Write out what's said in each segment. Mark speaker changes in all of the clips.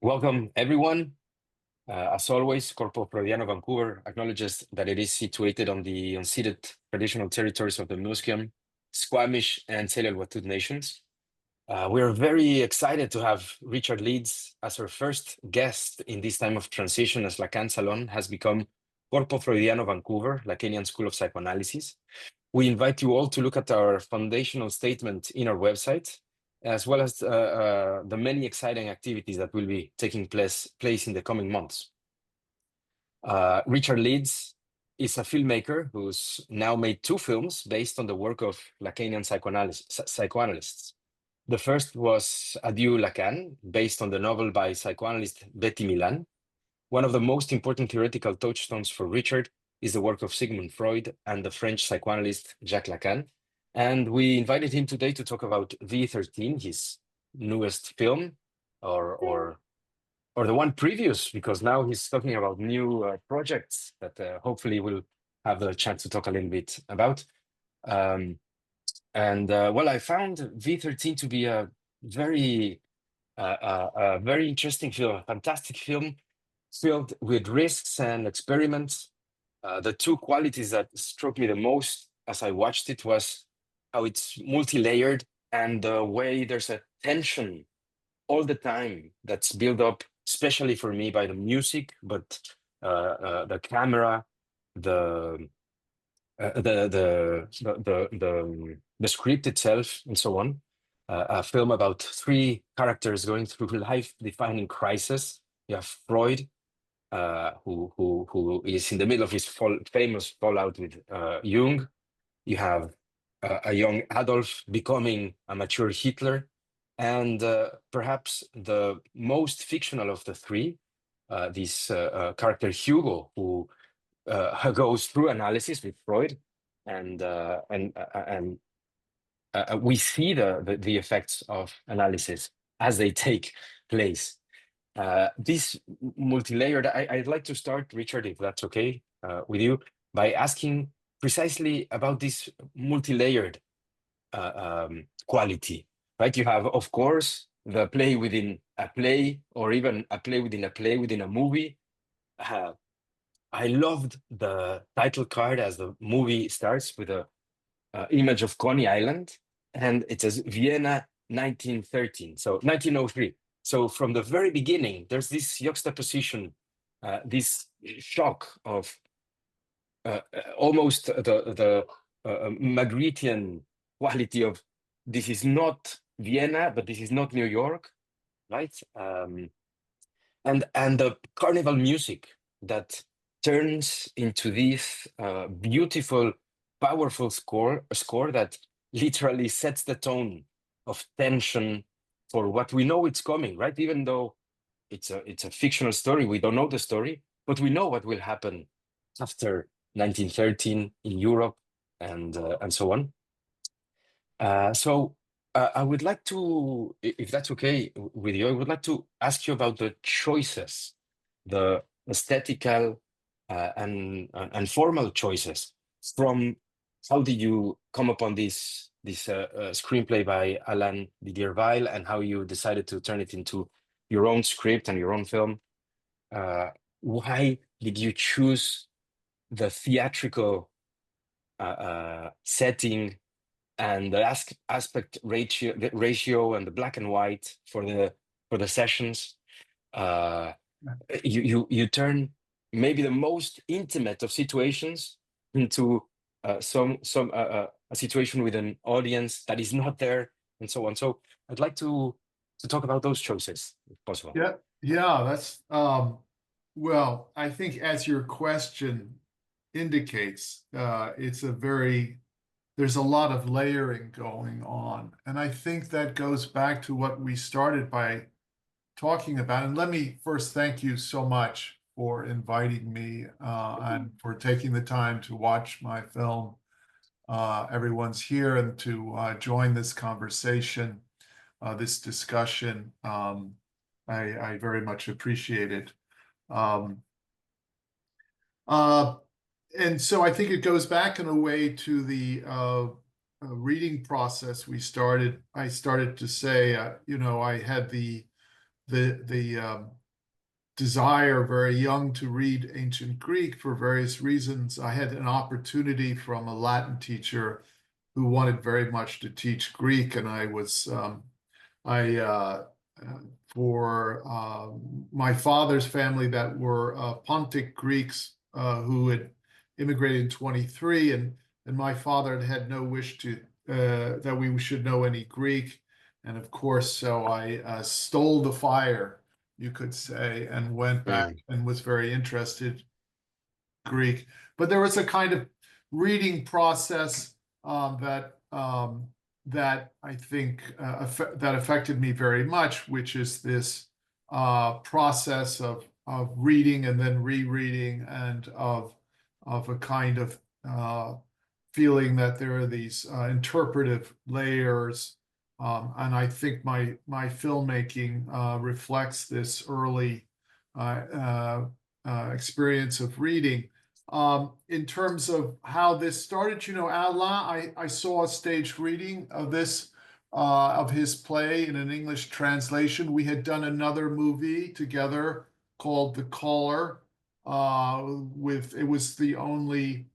Speaker 1: Welcome, everyone. As always, Corpo Freudiano Vancouver acknowledges that it is situated on the unceded traditional territories of the Musqueam, Squamish, and Tsleil-Waututh nations. We are very excited to have Richard Leeds as our first guest in this time of transition as Lacan Salon has become Corpo Freudiano Vancouver, Lacanian School of Psychoanalysis. We invite you all to look at our foundational statement in our website, as well as the many exciting activities that will be taking place in the coming months. Richard Leeds is a filmmaker who's now made two films based on the work of Lacanian psychoanalysts. The first was Adieu Lacan, based on the novel by psychoanalyst Betty Milan. One of the most important theoretical touchstones for Richard is the work of Sigmund Freud and the French psychoanalyst Jacques Lacan. And we invited him today to talk about V13, his newest film, or the one previous, because now he's talking about new projects that hopefully we'll have the chance to talk a little bit about. Well, I found V13 to be a very interesting film, a fantastic film filled with risks and experiments. The two qualities that struck me the most as I watched it was how it's multi-layered and the way there's a tension all the time that's built up, especially for me, by the music, but the camera, the script itself, and so on. A film about three characters going through life-defining crisis. You have Freud, who is in the middle of his famous fallout with Jung. You have a young Adolf becoming a mature Hitler, and perhaps the most fictional of the three, this character Hugo, who goes through analysis with Freud, and we see the effects of analysis as they take place. This multi-layered, I'd like to start, Richard, if that's okay with you, by asking precisely about this multi-layered quality, right? You have, of course, the play within a play, or even a play within a play within a movie. I loved the title card as the movie starts with a image of Coney Island, and it says Vienna 1913, so 1903. So from the very beginning, there's this juxtaposition, this shock of almost the Magrittean quality of this is not Vienna, but this is not New York, right? And the carnival music that turns into this beautiful, powerful score that literally sets the tone of tension for what we know it's coming, right? Even though it's a fictional story, we don't know the story, but we know what will happen after 1913 in Europe and so on. So I would like to, if that's okay with you, I would like to ask you about the choices, the aesthetical and formal choices from how did you come upon this screenplay by Alain Didier-Weill, and how you decided to turn it into your own script and your own film. Why did you choose the theatrical setting and the aspect ratio and the black and white for the sessions? You turn maybe the most intimate of situations into a situation with an audience that is not there, and so on. So I'd like to talk about those choices, if possible.
Speaker 2: Yeah, that's well, I think as your question indicates, there's a lot of layering going on. And I think that goes back to what we started by talking about. And let me first thank you so much for inviting me and for taking the time to watch my film. Everyone's here and to join this conversation, this discussion. I very much appreciate it. And so I think it goes back in a way to the reading process I started to say, I had the the desire very young to read ancient Greek for various reasons. I had an opportunity from a Latin teacher who wanted very much to teach Greek, and I was I for my father's family that were Pontic Greeks who had immigrated in 23, and my father had no wish to that we should know any Greek, and of course, so I stole the fire, you could say, and went back
Speaker 1: Mm.
Speaker 2: and was very interested in Greek. But there was a kind of reading process that I think that affected me very much, which is this process of reading and then rereading, and of a kind of feeling that there are these interpretive layers. And I think my filmmaking reflects this early experience of reading. In terms of how this started, Alain, I saw a staged reading of this of his play in an English translation. We had done another movie together called The Caller. It was the only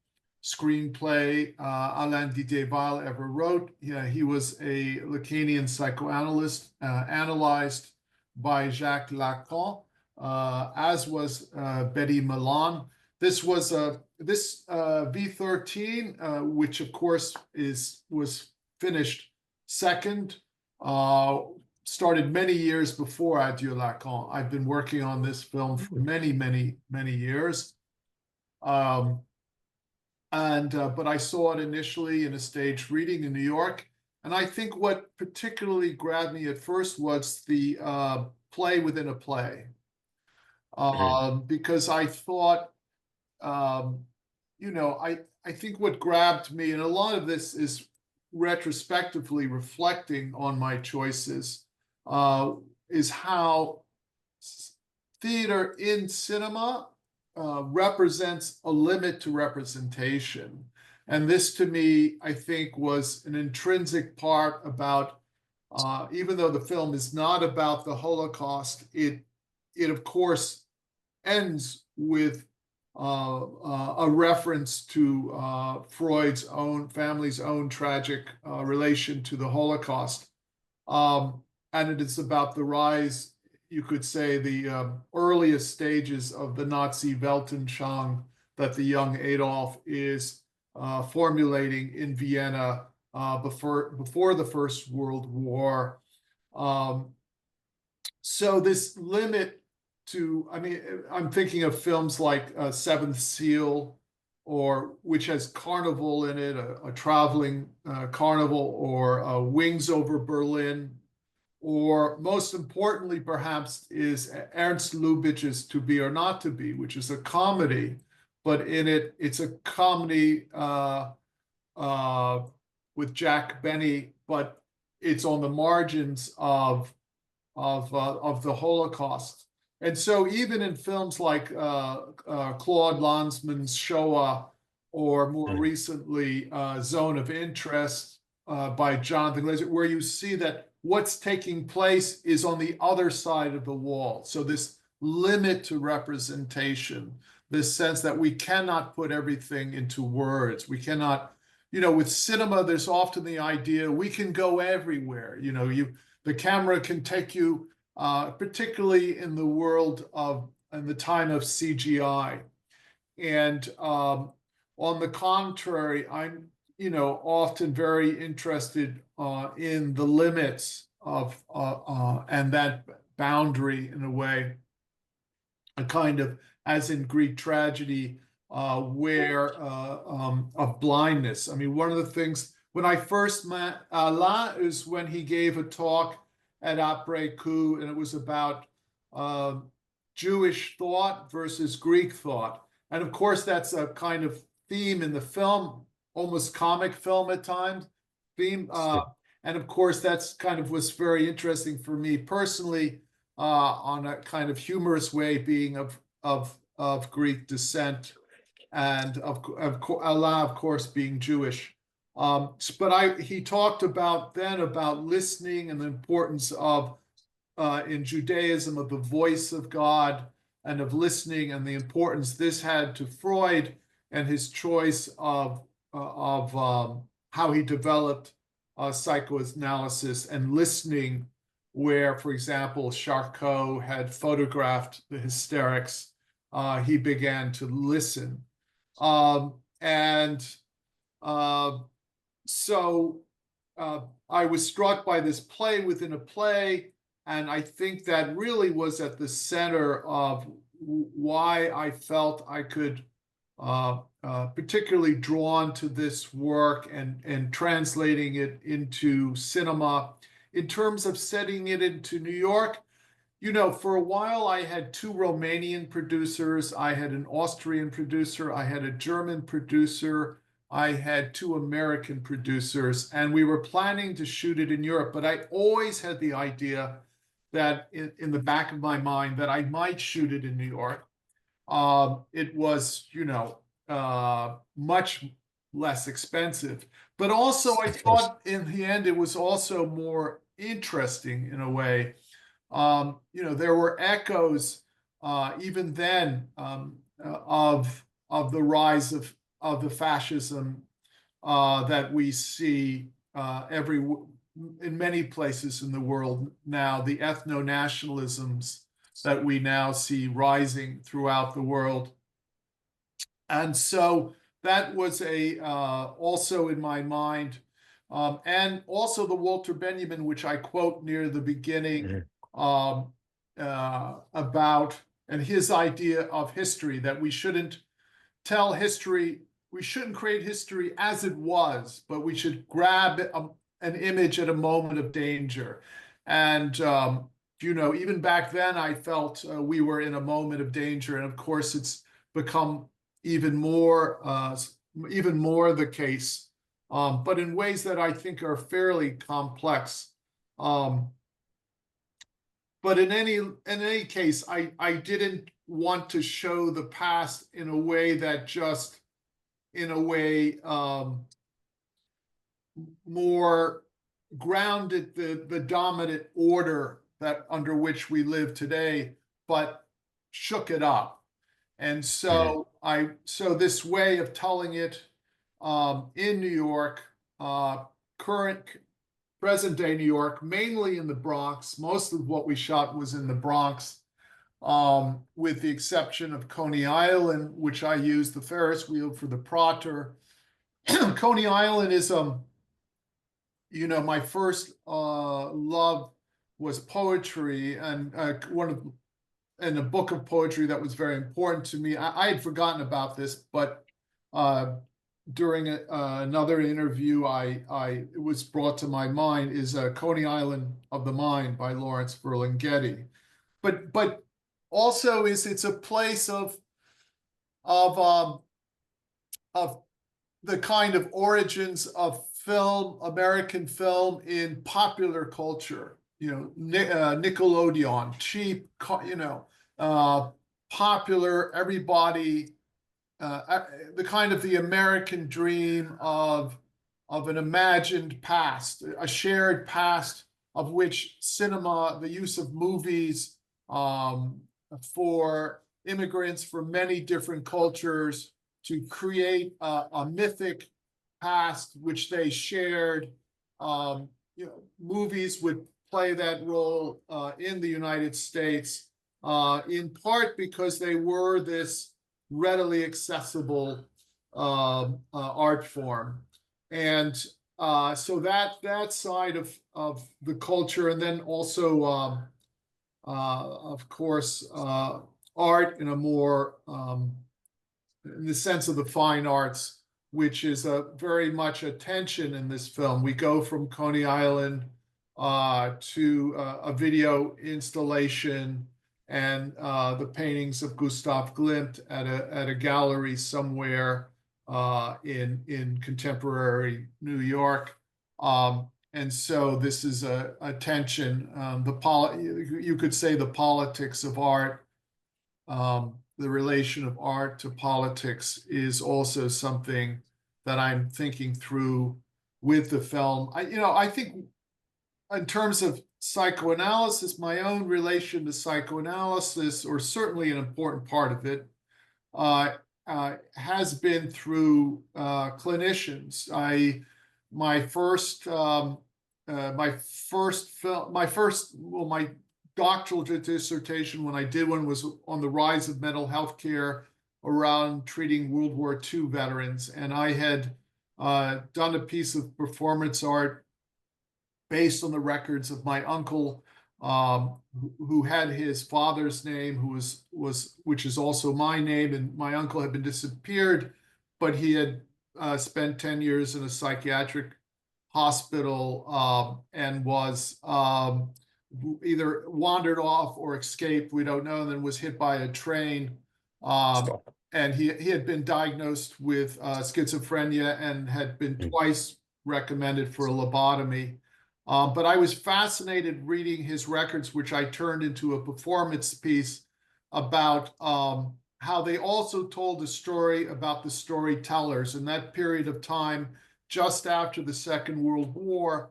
Speaker 2: screenplay Alain Didier-Weill ever wrote. Yeah, he was a Lacanian psychoanalyst, analyzed by Jacques Lacan, as was Betty Milan. This was this V13, which of course was finished second, started many years before Adieu Lacan. I've been working on this film for many, many, many years. But I saw it initially in a staged reading in New York. And I think what particularly grabbed me at first was the play within a play. Because I thought, I think what grabbed me, and a lot of this is retrospectively reflecting on my choices, is how theater in cinema represents a limit to representation. And this, to me, I think, was an intrinsic part about, even though the film is not about the Holocaust, it of course ends with a reference to Freud's own family's own tragic relation to the Holocaust. And it is about the rise, you could say, the earliest stages of the Nazi Weltanschauung that the young Adolf is formulating in Vienna before the First World War. So this limit to, I'm thinking of films like Seventh Seal, or which has carnival in it, a traveling carnival, or Wings Over Berlin, or most importantly, perhaps, is Ernst Lubitsch's To Be or Not to Be, which is a comedy, but in it, it's a comedy with Jack Benny, but it's on the margins of the Holocaust. And so even in films like Claude Lanzmann's Shoah, or more recently Zone of Interest by Jonathan Glazer, where you see that what's taking place is on the other side of the wall. So this limit to representation, this sense that we cannot put everything into words. We cannot, with cinema, there's often the idea we can go everywhere. The camera can take you, particularly in the world of, in the time of CGI. And on the contrary, I'm, often very interested in the limits of and that boundary, in a way, a kind of, as in Greek tragedy, where of blindness. One of the things, when I first met Alain is when he gave a talk at Après Coup, and it was about Jewish thought versus Greek thought. And of course, that's a kind of theme in the film, almost comic film at times, theme. And of course, that's kind of was very interesting for me personally, on a kind of humorous way, being of Greek descent, and of Alain, of course, being Jewish. But he talked about listening and the importance of in Judaism of the voice of God and of listening, and the importance this had to Freud and his choice of how he developed psychoanalysis and listening, where, for example, Charcot had photographed the hysterics. He began to listen. And so I was struck by this play within a play, and I think that really was at the center of why I felt I could particularly drawn to this work and translating it into cinema. In terms of setting it into New York, you know, for a while I had two Romanian producers, I had an Austrian producer, I had a German producer, I had two American producers, and we were planning to shoot it in Europe. But I always had the idea that in the back of my mind that I might shoot it in New York. It was, you know, much less expensive. But also, I thought in the end it was also more interesting in a way. You know, there were echoes even then of the rise of the fascism that we see in many places in the world now, the ethnonationalisms that we now see rising throughout the world. And so that was also in my mind. And also the Walter Benjamin, which I quote near the beginning, about, and his idea of history, that we shouldn't tell history, we shouldn't create history as it was, but we should grab an image at a moment of danger. And, you know, even back then I felt we were in a moment of danger. And of course, it's become even more the case, but in ways that I think are fairly complex. But in any case, I didn't want to show the past in a way that just, in a way, more grounded the dominant order that under which we live today, but shook it up. And so this way of telling it in New York, present day New York, mainly in the Bronx. Most of what we shot was in the Bronx, with the exception of Coney Island, which I used the Ferris wheel for the Prater. Coney Island is, you know, my first love was poetry, and and a book of poetry that was very important to me. I had forgotten about this, but during another interview, it was brought to my mind, is Coney Island of the Mind by Lawrence Ferlinghetti. But also it's a place of the kind of origins of film, American film in popular culture. You know, Nickelodeon, cheap, you know, popular, everybody, the kind of the American dream of an imagined past, a shared past of which cinema, the use of movies for immigrants from many different cultures to create a mythic past which they shared. You know, movies would play that role in the United States, in part because they were this readily accessible art form. And so that side of the culture, and then also, of course, art in a more, in the sense of the fine arts, which is very much a tension in this film. We go from Coney Island to a video installation and the paintings of Gustav Klimt at a gallery somewhere in contemporary New York. And so this is a tension. You could say the politics of art, the relation of art to politics, is also something that I'm thinking through with the film. I think in terms of psychoanalysis, my own relation to psychoanalysis, or certainly an important part of it, has been through clinicians. My doctoral dissertation, when I did one, was on the rise of mental health care around treating World War II veterans, and I had done a piece of performance art based on the records of my uncle, who had his father's name, which is also my name, and my uncle had been disappeared, but he had spent 10 years in a psychiatric hospital, and was either wandered off or escaped, we don't know, and then was hit by a train. And he had been diagnosed with schizophrenia and had been twice recommended for a lobotomy. But I was fascinated reading his records, which I turned into a performance piece about how they also told a story about the storytellers in that period of time just after the Second World War,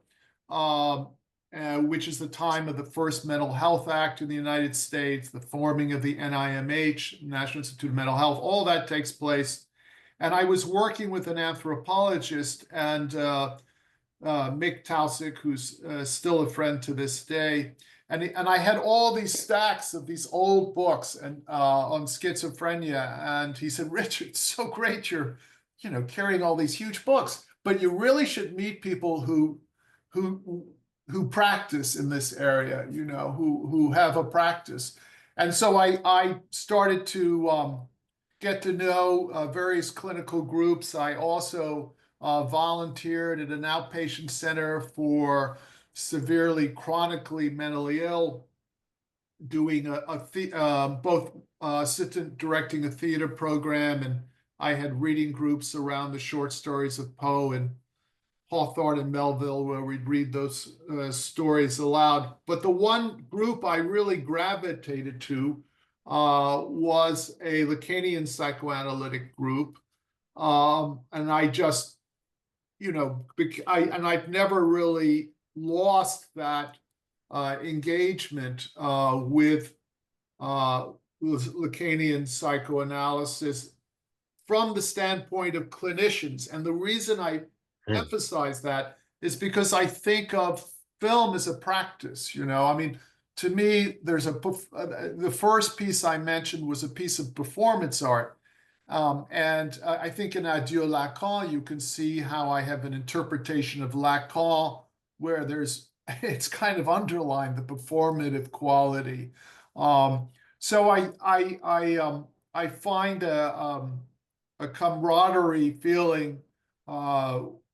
Speaker 2: which is the time of the first Mental Health Act in the United States, the forming of the NIMH, National Institute of Mental Health. All that takes place. And I was working with an anthropologist, and Mick Tausig, who's still a friend to this day. And I had all these stacks of these old books and on schizophrenia. And he said, "Richard, it's so great you're, carrying all these huge books, but you really should meet people who practice in this area, who have a practice." And so I started to get to know various clinical groups. I also volunteered at an outpatient center for severely chronically mentally ill, doing both assistant directing a theater program, and I had reading groups around the short stories of Poe and Hawthorne and Melville, where we'd read those stories aloud. But the one group I really gravitated to was a Lacanian psychoanalytic group. And I just, I've never really lost that engagement with Lacanian psychoanalysis from the standpoint of clinicians. And the reason I emphasize that is because I think of film as a practice. To me, the first piece I mentioned was a piece of performance art. And I think in Adieu Lacan, you can see how I have an interpretation of Lacan where it's kind of underlined the performative quality. So I find a camaraderie feeling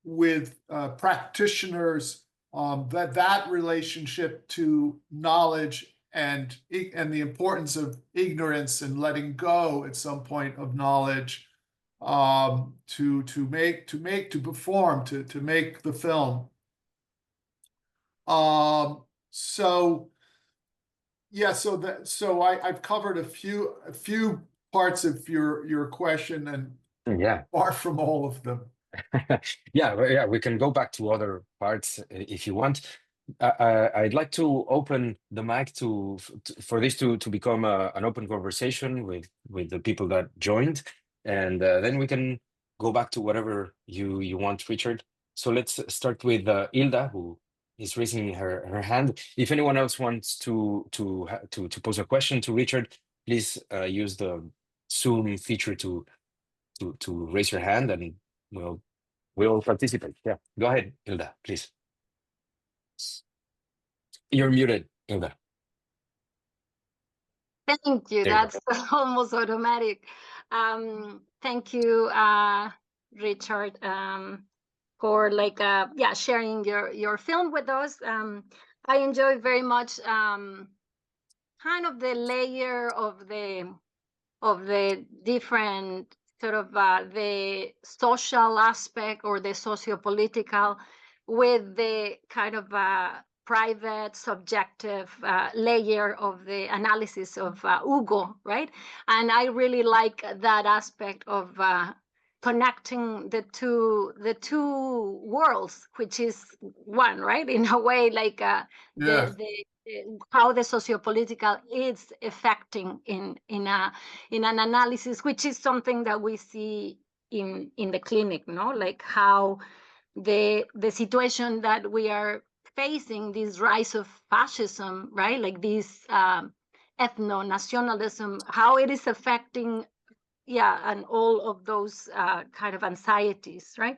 Speaker 2: with practitioners, that relationship to knowledge and the importance of ignorance and letting go at some point of knowledge, to perform, to make the film. I've covered a few parts of your question, and far from all of them.
Speaker 1: Yeah, we can go back to other parts if you want. I'd like to open the mic for this to become an open conversation with the people that joined, and then we can go back to whatever you want, Richard. So let's start with Hilda, who is raising her hand. If anyone else wants to pose a question to Richard, please use the Zoom feature to raise your hand, and we'll participate. Yeah, go ahead, Hilda, please. You're muted, Hilda.
Speaker 3: Thank you. That's almost automatic. Thank you, Richard, for sharing your film with us. I enjoy very much kind of the layer of the different sort of the social aspect or the socio-political with the kind of private, subjective layer of the analysis of Hugo, right? And I really like that aspect of connecting the two worlds, which is one, right? In a way, like
Speaker 2: Yes.
Speaker 3: how the sociopolitical is affecting in an analysis, which is something that we see in the clinic, no? Like how the situation that we are facing, this rise of fascism, right? Like this ethnonationalism, how it is affecting, and all of those kind of anxieties, right?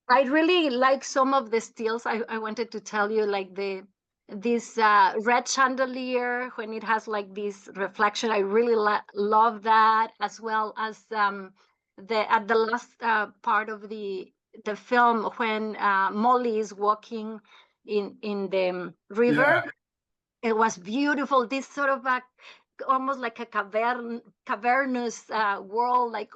Speaker 3: I really like some of the stills. I wanted to tell you, like this red chandelier when it has like this reflection. I really love that, as well as at the last part of the film when Molly is walking in the river.
Speaker 2: Yeah.
Speaker 3: It was beautiful. This sort of almost like a cavernous world, like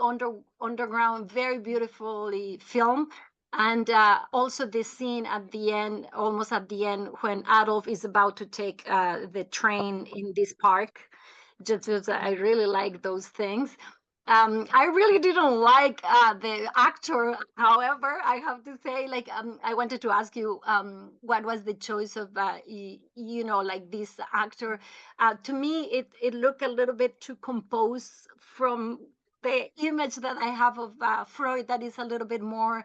Speaker 3: underground, very beautifully filmed. And also the scene at the end, almost at the end, when Adolf is about to take the train in this park. Just I really like those things. I really didn't like the actor. However, I have to say, like, I wanted to ask you, what was the choice of, like this actor? To me, it looked a little bit too composed from the image that I have of Freud, that is a little bit more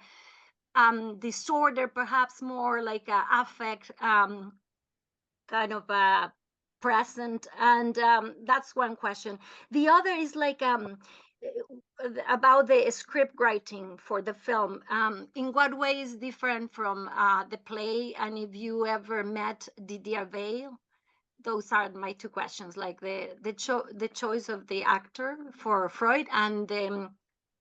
Speaker 3: disorder, perhaps more like affect, kind of present. And that's one question. The other is like about the script writing for the film. In what way is different from the play, and if you ever met Didier-Weill? Those are my two questions, like the choice of the actor for Freud, and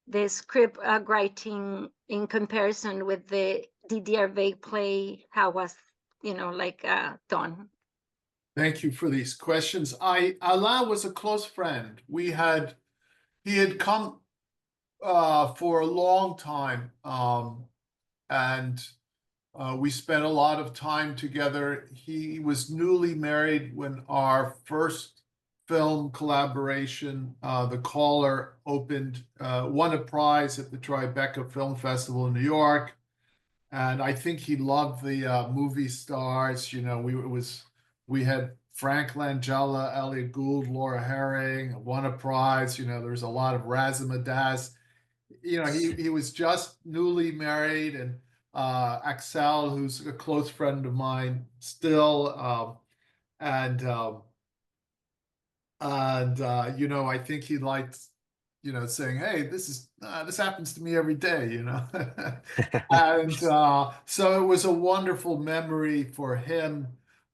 Speaker 3: the script writing in comparison with the Didier-Weill play, how was done.
Speaker 2: Thank you for these questions. Alain was a close friend. He had come for a long time, and we spent a lot of time together. He was newly married when our first film collaboration, The Caller, opened, won a prize at the Tribeca Film Festival in New York. And I think he loved the movie stars. We had Frank Langella, Elliot Gould, Laura Herring, won a prize. There was a lot of Razamadaz. He was just newly married, and Axel, who's a close friend of mine still, I think he liked saying, "Hey, this happens to me every day," and so it was a wonderful memory for him,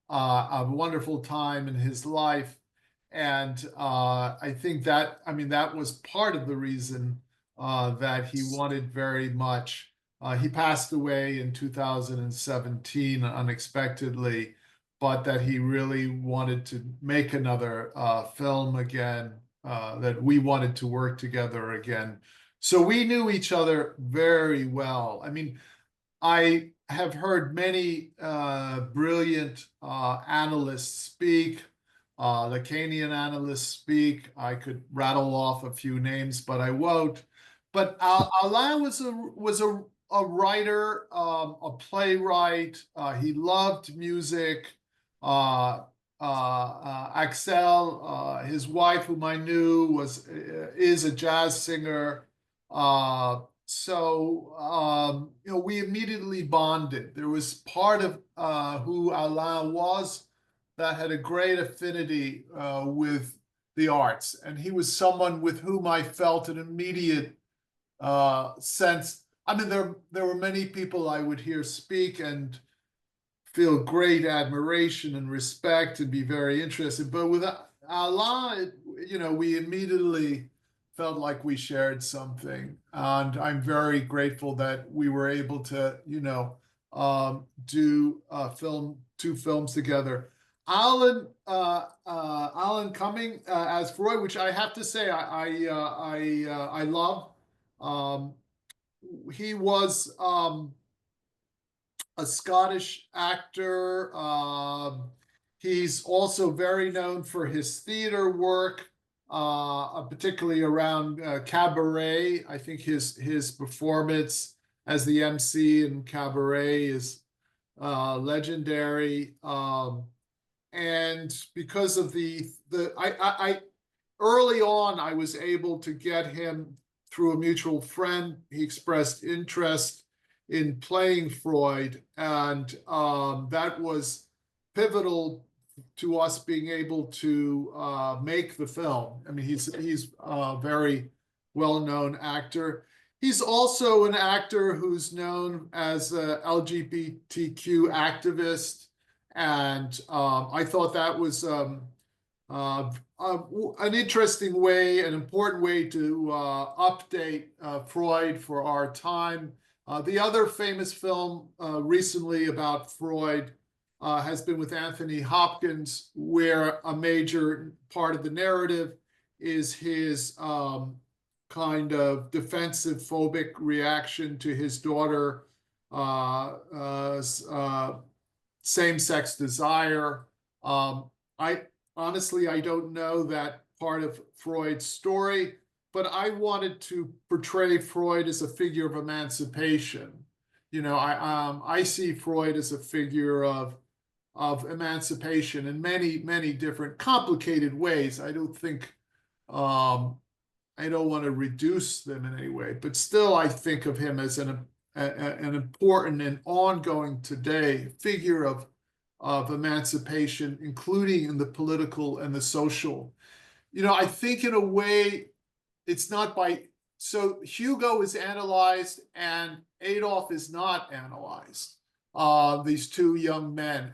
Speaker 2: a wonderful time in his life. And I think that was part of the reason that he wanted very much. He passed away in 2017 unexpectedly, but that he really wanted to make another film again, that we wanted to work together again. So we knew each other very well. I have heard many brilliant analysts speak, Lacanian analysts speak. I could rattle off a few names, but I won't. But Alain was a writer, a playwright. He loved music. Axel, his wife, whom I knew, is a jazz singer. So we immediately bonded. There was part of who Alain was that had a great affinity with the arts, and he was someone with whom I felt an immediate sense. There were many people I would hear speak and feel great admiration and respect and be very interested. But with Alain, we immediately felt like we shared something. And I'm very grateful that we were able to, do two films together. Alan Cumming as Freud, which I have to say I love. He was a Scottish actor. He's also very known for his theater work. particularly around Cabaret. I think his performance as the MC in Cabaret is legendary. And because of I early on, I was able to get him through a mutual friend. He expressed interest in playing Freud, and that was pivotal to us being able to make the film. I mean, he's a very well-known actor. He's also an actor who's known as a LGBTQ activist, and I thought that was an interesting way, an important way to update Freud for our time. The other famous film recently about Freud has been with Anthony Hopkins, where a major part of the narrative is his kind of defensive phobic reaction to his daughter same-sex desire. Honestly, I don't know that part of Freud's story, but I wanted to portray Freud as a figure of emancipation. You know, I see Freud as a figure of emancipation in many, many different complicated ways. I don't think, I don't want to reduce them in any way, but still I think of him as an important and ongoing today figure of emancipation, including in the political and the social. You know, I think in a way, it's not by, so Hugo is analyzed and Adolf is not analyzed, these two young men.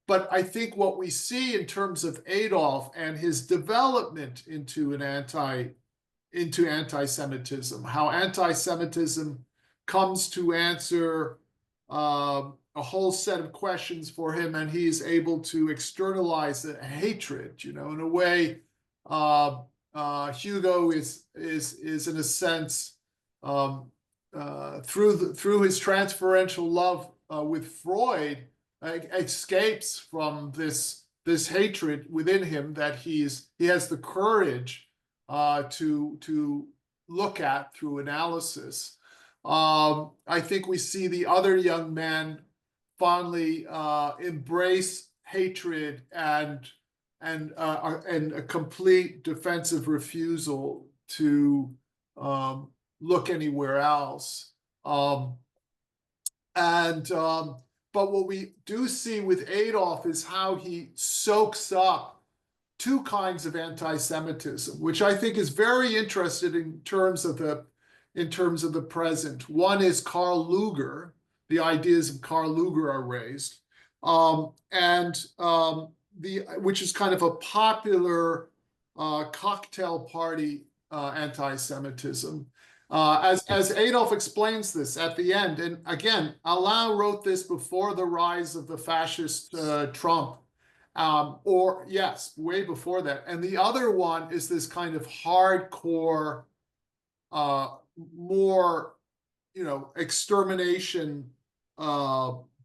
Speaker 2: But I think what we see in terms of Adolf and his development into anti-Semitism, how anti-Semitism comes to answer a whole set of questions for him, and he is able to externalize the hatred. You know, in a way, Hugo is in a sense through his transferential love with Freud, escapes from this hatred within him that he has the courage to look at through analysis. I think we see the other young men fondly embrace hatred and a complete defensive refusal to look anywhere else. But what we do see with Adolf is how he soaks up two kinds of anti-Semitism, which I think is very interesting in terms of the present. One is Karl Lueger. The ideas of Karl Lueger are raised, which is kind of a popular cocktail party anti-Semitism. As Adolf explains this at the end, and again, Alain wrote this before the rise of the fascist Trump, or yes, way before that. And the other one is this kind of hardcore, more, you know, extermination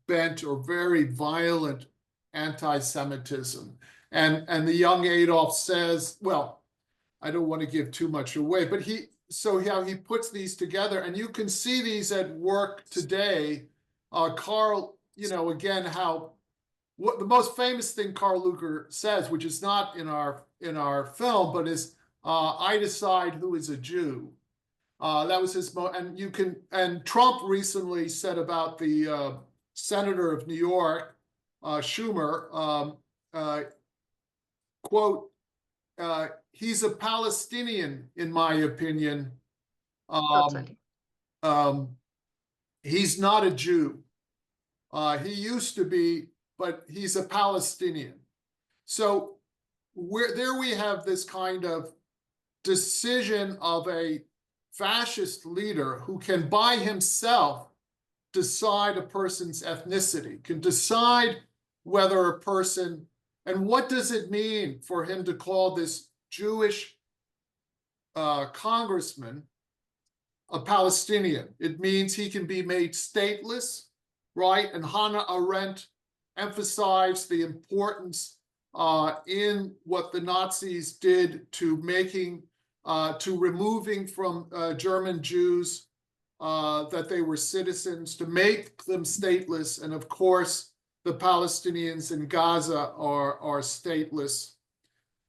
Speaker 2: bent or very violent anti-Semitism. And the young Adolf says, well, I don't want to give too much away, but he puts these together, and you can see these at work today. Karl, you know, again, what the most famous thing Karl Lueger says, which is not in our film, but is I decide who is a Jew. That was his and Trump recently said about the senator of New York, Schumer, quote, he's a Palestinian, in my opinion.
Speaker 3: Totally.
Speaker 2: He's not a Jew. He used to be, but he's a Palestinian. So there we have this kind of decision of a fascist leader who can by himself decide a person's ethnicity, can decide whether a person, and what does it mean for him to call this Jewish congressman a Palestinian? It means he can be made stateless, right? And Hannah Arendt emphasized the importance in what the Nazis did to removing from German Jews that they were citizens, to make them stateless. And of course, the Palestinians in Gaza are stateless.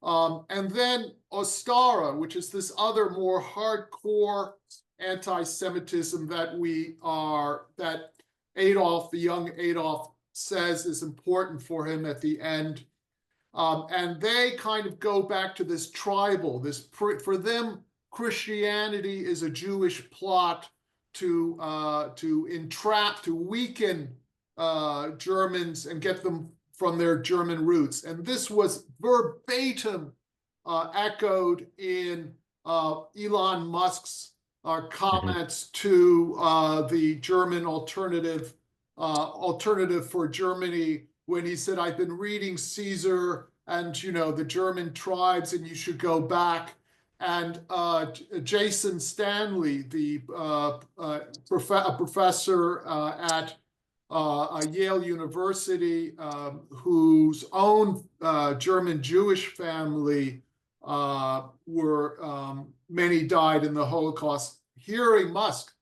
Speaker 2: And then Ostara, which is this other more hardcore anti-Semitism that Adolf, the young Adolf, says is important for him at the end. And they kind of go back to this tribal, for them, Christianity is a Jewish plot to entrap, to weaken Germans and get them from their German roots. And this was verbatim echoed in Elon Musk's comments to the German alternative for Germany, when he said, "I've been reading Caesar and the German tribes, and you should go back." And Jason Stanley, the professor at Yale University, whose own German Jewish family many died in the Holocaust. Hearing Musk,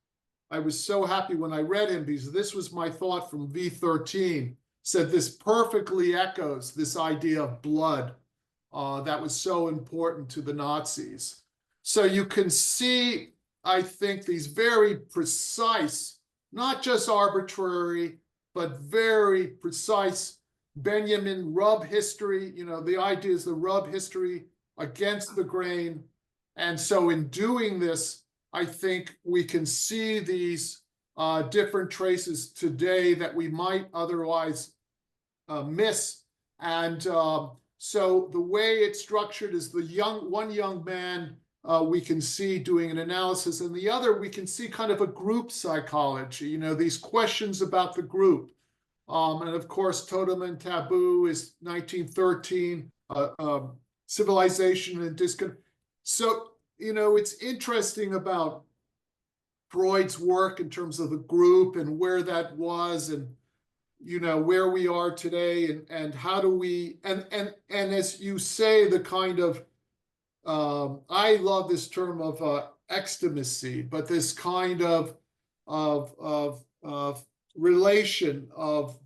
Speaker 2: I was so happy when I read him, because this was my thought from V13, said this perfectly echoes this idea of blood that was so important to the Nazis. So you can see, I think, these very precise, not just arbitrary, but very precise Benjamin rub history. The idea is the rub history against the grain. And so in doing this, I think we can see these different traces today that we might otherwise miss. And so the way it's structured is one young man we can see doing an analysis, and the other we can see kind of a group psychology, these questions about the group. And of course, Totem and Taboo is 1913, Civilization and Discon. So, it's interesting about Freud's work in terms of the group and where that was, and where we are today, and how do we, and as you say, the kind of I love this term of extimacy, but this kind of relation of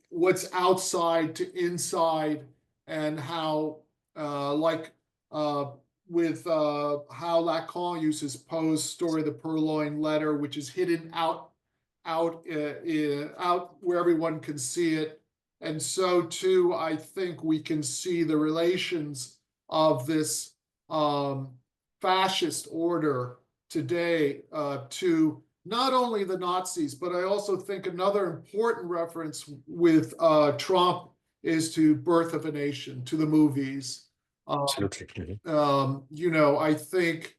Speaker 2: what's outside to inside, and how with how Lacan uses Poe's story, The Purloined Letter, which is hidden out where everyone can see it. And so too, I think we can see the relations of this fascist order today to not only the Nazis, but I also think another important reference with Trump is to Birth of a Nation, to the movies.
Speaker 1: Absolutely.
Speaker 2: I think,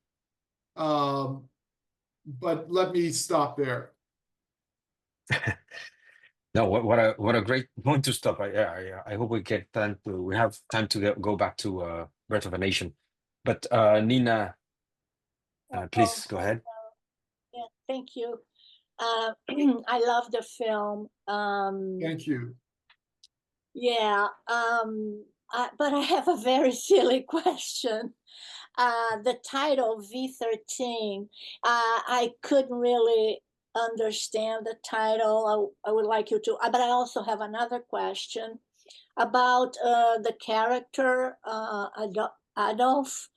Speaker 2: but let me stop there.
Speaker 1: No, what a great point to stop. I hope we have time to go back to Birth of a Nation. But Nina, please go ahead.
Speaker 4: Yeah, thank you. I love the film.
Speaker 2: Thank you.
Speaker 4: Yeah, but I have a very silly question. The title V13, I couldn't really understand the title. I would like you to, but I also have another question about the character, Adolf.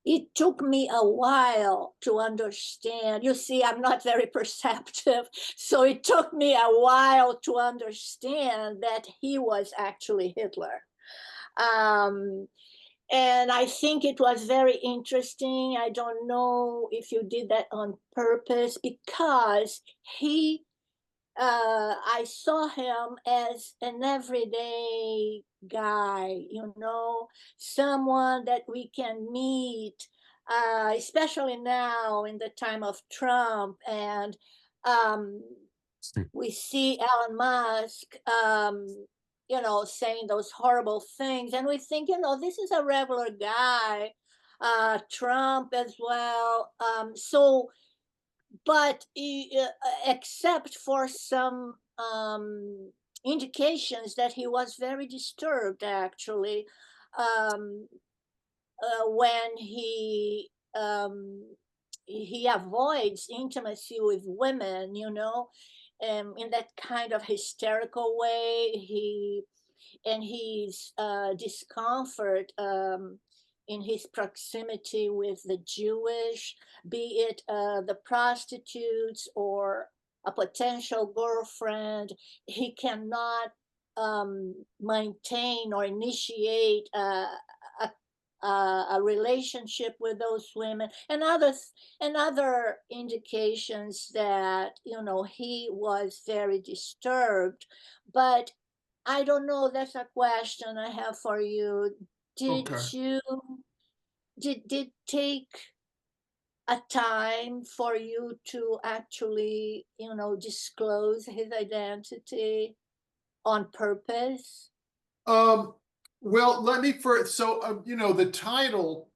Speaker 4: It took me a while to understand. You see, I'm not very perceptive. So it took me a while to understand that he was actually Hitler. And I think it was very interesting. I don't know if you did that on purpose, because I saw him as an everyday guy, someone that we can meet, especially now in the time of Trump. And we see Elon Musk, saying those horrible things. And we think, this is a regular guy, Trump as well. But except for some indications that he was very disturbed, actually, when he avoids intimacy with women, you know, in that kind of hysterical way. His discomfort in his proximity with the Jewish, be it the prostitutes or a potential girlfriend, he cannot maintain or initiate a relationship with those women, and other indications that, you know, he was very disturbed. But I don't know, that's a question I have for you. Did
Speaker 2: Okay.
Speaker 4: you did take a time for you to actually, you know, disclose his identity on purpose?
Speaker 2: Well, let me first, so, you know, the title,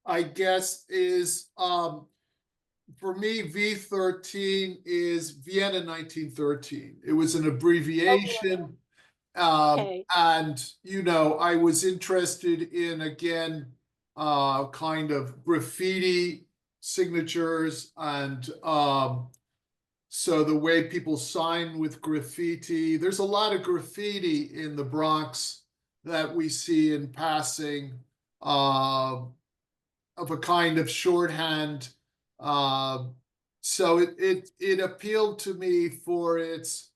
Speaker 2: I guess, is, for me, V13 is Vienna 1913. It was an abbreviation.
Speaker 4: Okay.
Speaker 2: And, you know, I was interested in, again, kind of graffiti signatures, and so the way people sign with graffiti. There's a lot of graffiti in the Bronx that we see in passing, of a kind of shorthand. So it appealed to me for its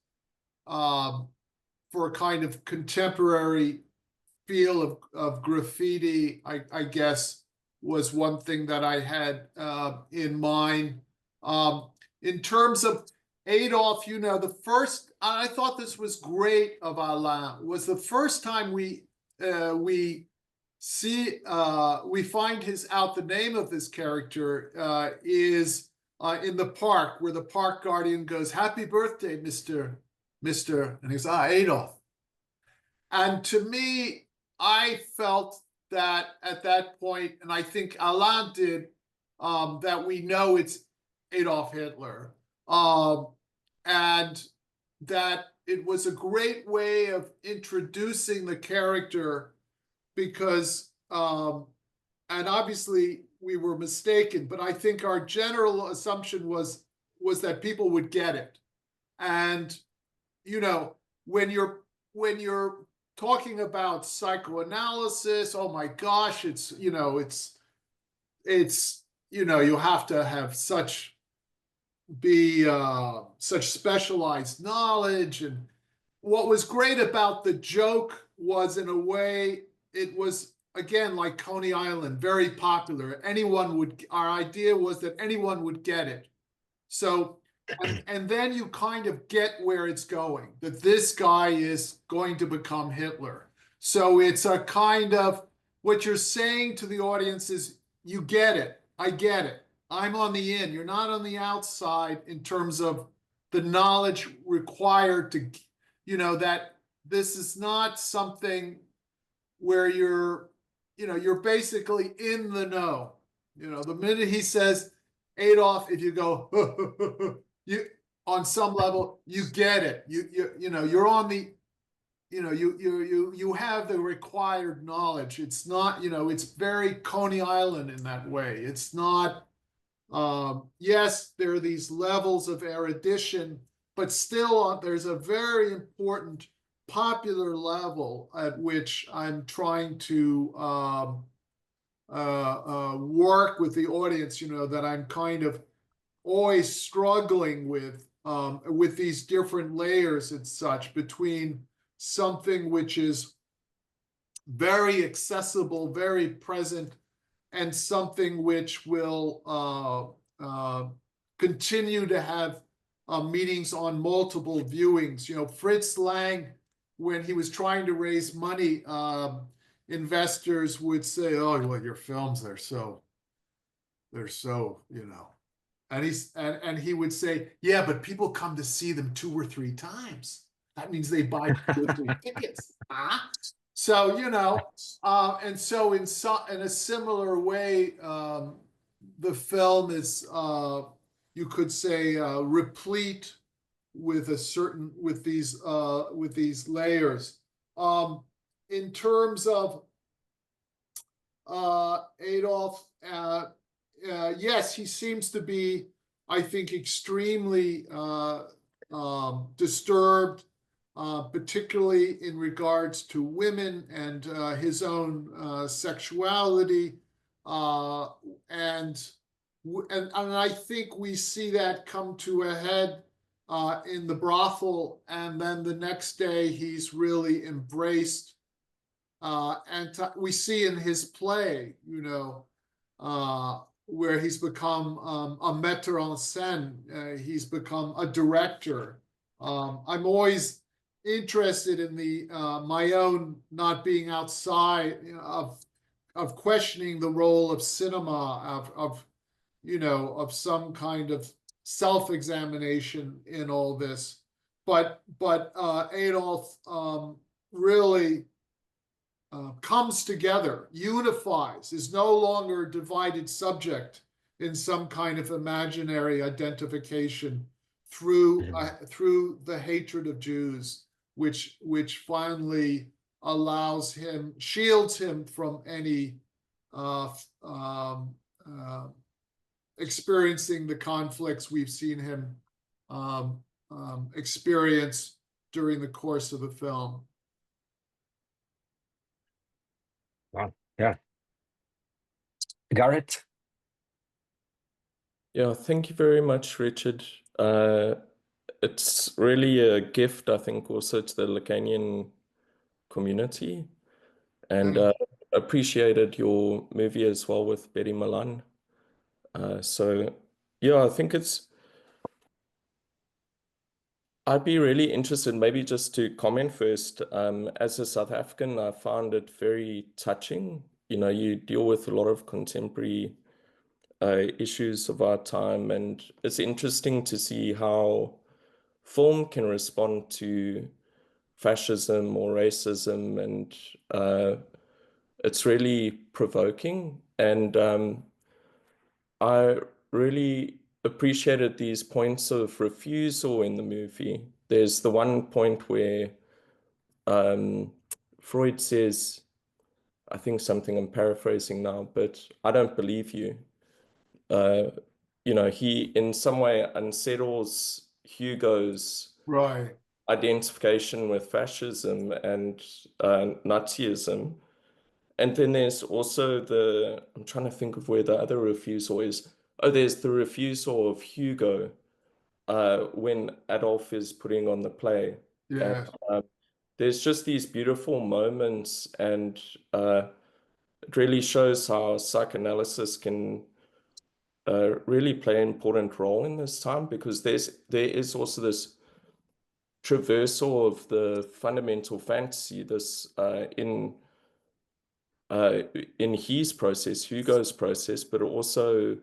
Speaker 2: for a kind of contemporary feel of graffiti. I guess was one thing that I had in mind. In terms of Adolf, you know, I thought this was great of Alain, was the first time we find the name of this character is in the park, where the park guardian goes, "Happy birthday, Mr. And he's Adolf." And to me, I felt that at that point, and I think Alain did, that we know it's Adolf Hitler, and that it was a great way of introducing the character, because, and obviously we were mistaken, but I think our general assumption was that people would get it. And, you know, when you're talking about psychoanalysis, oh my gosh, it's you have to have such specialized knowledge. And what was great about the joke was, in a way, it was, again, like Coney Island, very popular. Our idea was that anyone would get it. So, and then you kind of get where it's going, that this guy is going to become Hitler. So it's a kind of, what you're saying to the audience is, you get it, I get it, I'm on the in, you're not on the outside, in terms of the knowledge required to, that this is not something where you're basically in the know. The minute he says Adolf, if you go, you, on some level, you get it. You're on the, you have the required knowledge. It's not, it's very Coney Island in that way. It's not, yes, there are these levels of erudition, but still there's a very important popular level at which I'm trying to work with the audience, that I'm kind of always struggling with these different layers and such, between something which is very accessible, very present, and something which will continue to have meetings on multiple viewings. Fritz Lang, when he was trying to raise money, investors would say, "Oh, well, your films, they're so, and he would say, "Yeah, but people come to see them 2 or 3 times. That means they buy 2 or 3 tickets." So, and so in a similar way, the film is, you could say, replete with these layers. In terms of Adolf, yes, he seems to be, I think, extremely disturbed, particularly in regards to women and his own sexuality, and I think we see that come to a head in the brothel, and then the next day he's really embraced. We see in his play, where he's become a metteur en scène, he's become a director. I'm always interested in my own not being outside of questioning the role of cinema, of some kind of self-examination in all this. But Adolf really comes together, unifies, is no longer a divided subject in some kind of imaginary identification through the hatred of Jews, which finally shields him from any experiencing the conflicts we've seen him experience during the course of the film.
Speaker 1: Wow. Yeah. Garrett?
Speaker 5: Yeah, thank you very much, Richard. It's really a gift, I think, also to the Lacanian community. And appreciated your movie as well with Betty Milan. So, yeah, I think I'd be really interested, maybe just to comment first. As a South African, I found it very touching. You deal with a lot of contemporary issues of our time, and it's interesting to see how film can respond to fascism or racism, and it's really provoking. And I really appreciated these points of refusal in the movie. There's the one point where Freud says, I think something, I'm paraphrasing now, but I don't believe you. He in some way unsettles Hugo's identification with fascism and Nazism. And then there's also I'm trying to think of where the other refusal is. Oh, there's the refusal of Hugo when Adolf is putting on the play.
Speaker 2: Yeah.
Speaker 5: And, there's just these beautiful moments, and it really shows how psychoanalysis can really play an important role in this time, because there is also this traversal of the fundamental fantasy, this in his process, Hugo's process, but also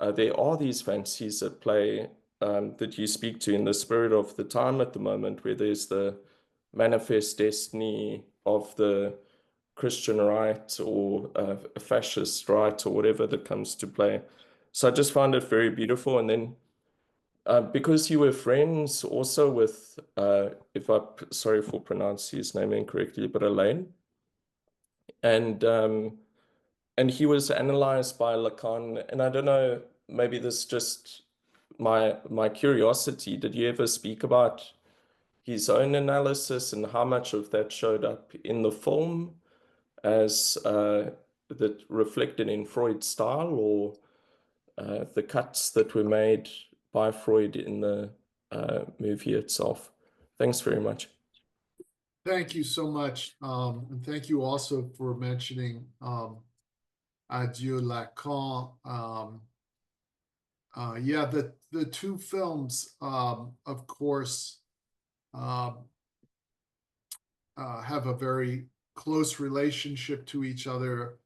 Speaker 5: there are these fantasies at play that you speak to in the spirit of the time at the moment, where there's the manifest destiny of the Christian right or a fascist right or whatever that comes to play. So I just found it very beautiful. And then because you were friends also with, sorry for pronouncing his name incorrectly, but Alain, and he was analyzed by Lacan. And I don't know, maybe this is just my curiosity. Did you ever speak about his own analysis and how much of that showed up in the film as that reflected in Freud's style, or the cuts that were made by Freud in the movie itself? Thanks very much.
Speaker 2: Thank you so much. And thank you also for mentioning Adieu Lacan. Yeah, the two films, of course, have a very close relationship to each other.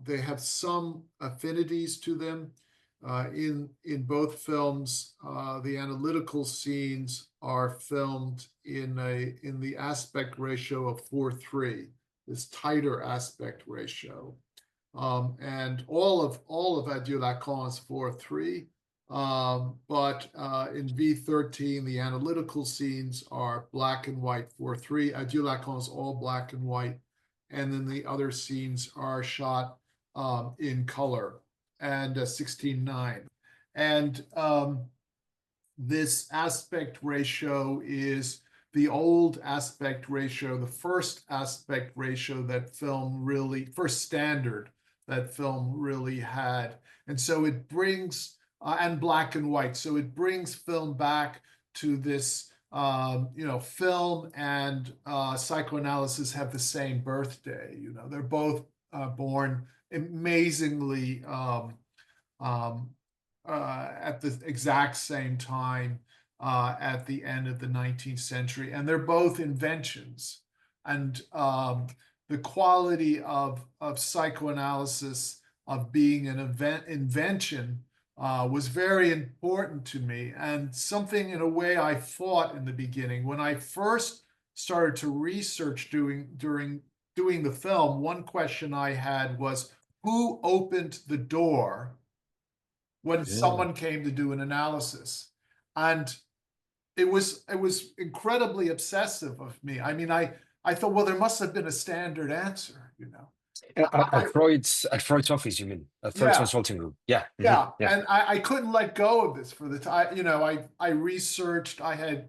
Speaker 2: They have some affinities to them. In both films, the analytical scenes are filmed in the aspect ratio of 4:3, this tighter aspect ratio. And all of Adieu Lacan is 4:3. But in V13, the analytical scenes are black and white. 4:3, Adieu Lacan is all black and white. And then the other scenes are shot in color, and 16:9. And this aspect ratio is the old aspect ratio, the first aspect ratio that film really, first standard that film really had. And so it brings, and black and white, so it brings film back to this, film and psychoanalysis have the same birthday. They're both born amazingly at the exact same time at the end of the 19th century. And they're both inventions. And the quality of psychoanalysis, of being an invention, was very important to me, and something in a way I fought in the beginning. When I first started to research doing the film, one question I had was, who opened the door when someone came to do an analysis? And it was incredibly obsessive of me. I mean, I thought, well, there must have been a standard answer,
Speaker 1: At Freud's office, you mean? At Freud's consulting room. Yeah.
Speaker 2: Yeah. And I couldn't let go of this for the time. I researched, I had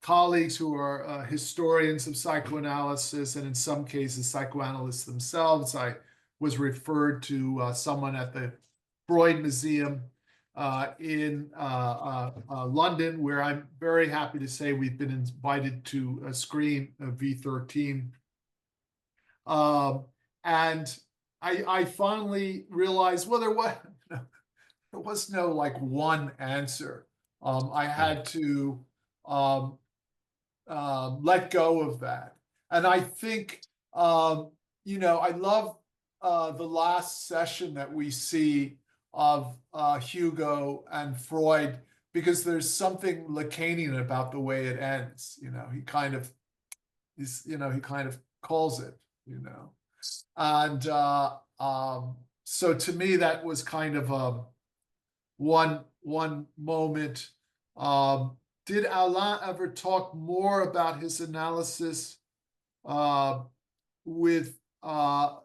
Speaker 2: colleagues who are historians of psychoanalysis, and in some cases, psychoanalysts themselves. I was referred to someone at the Freud Museum in London, where I'm very happy to say we've been invited to screen V13. And I finally realized, well, there was no like one answer. I had to let go of that. And I think, I love the last session that we see of Hugo and Freud, because there's something Lacanian about the way it ends. He kind of calls it, and so to me that was kind of one moment. Did Alain ever talk more about his analysis with Lacan?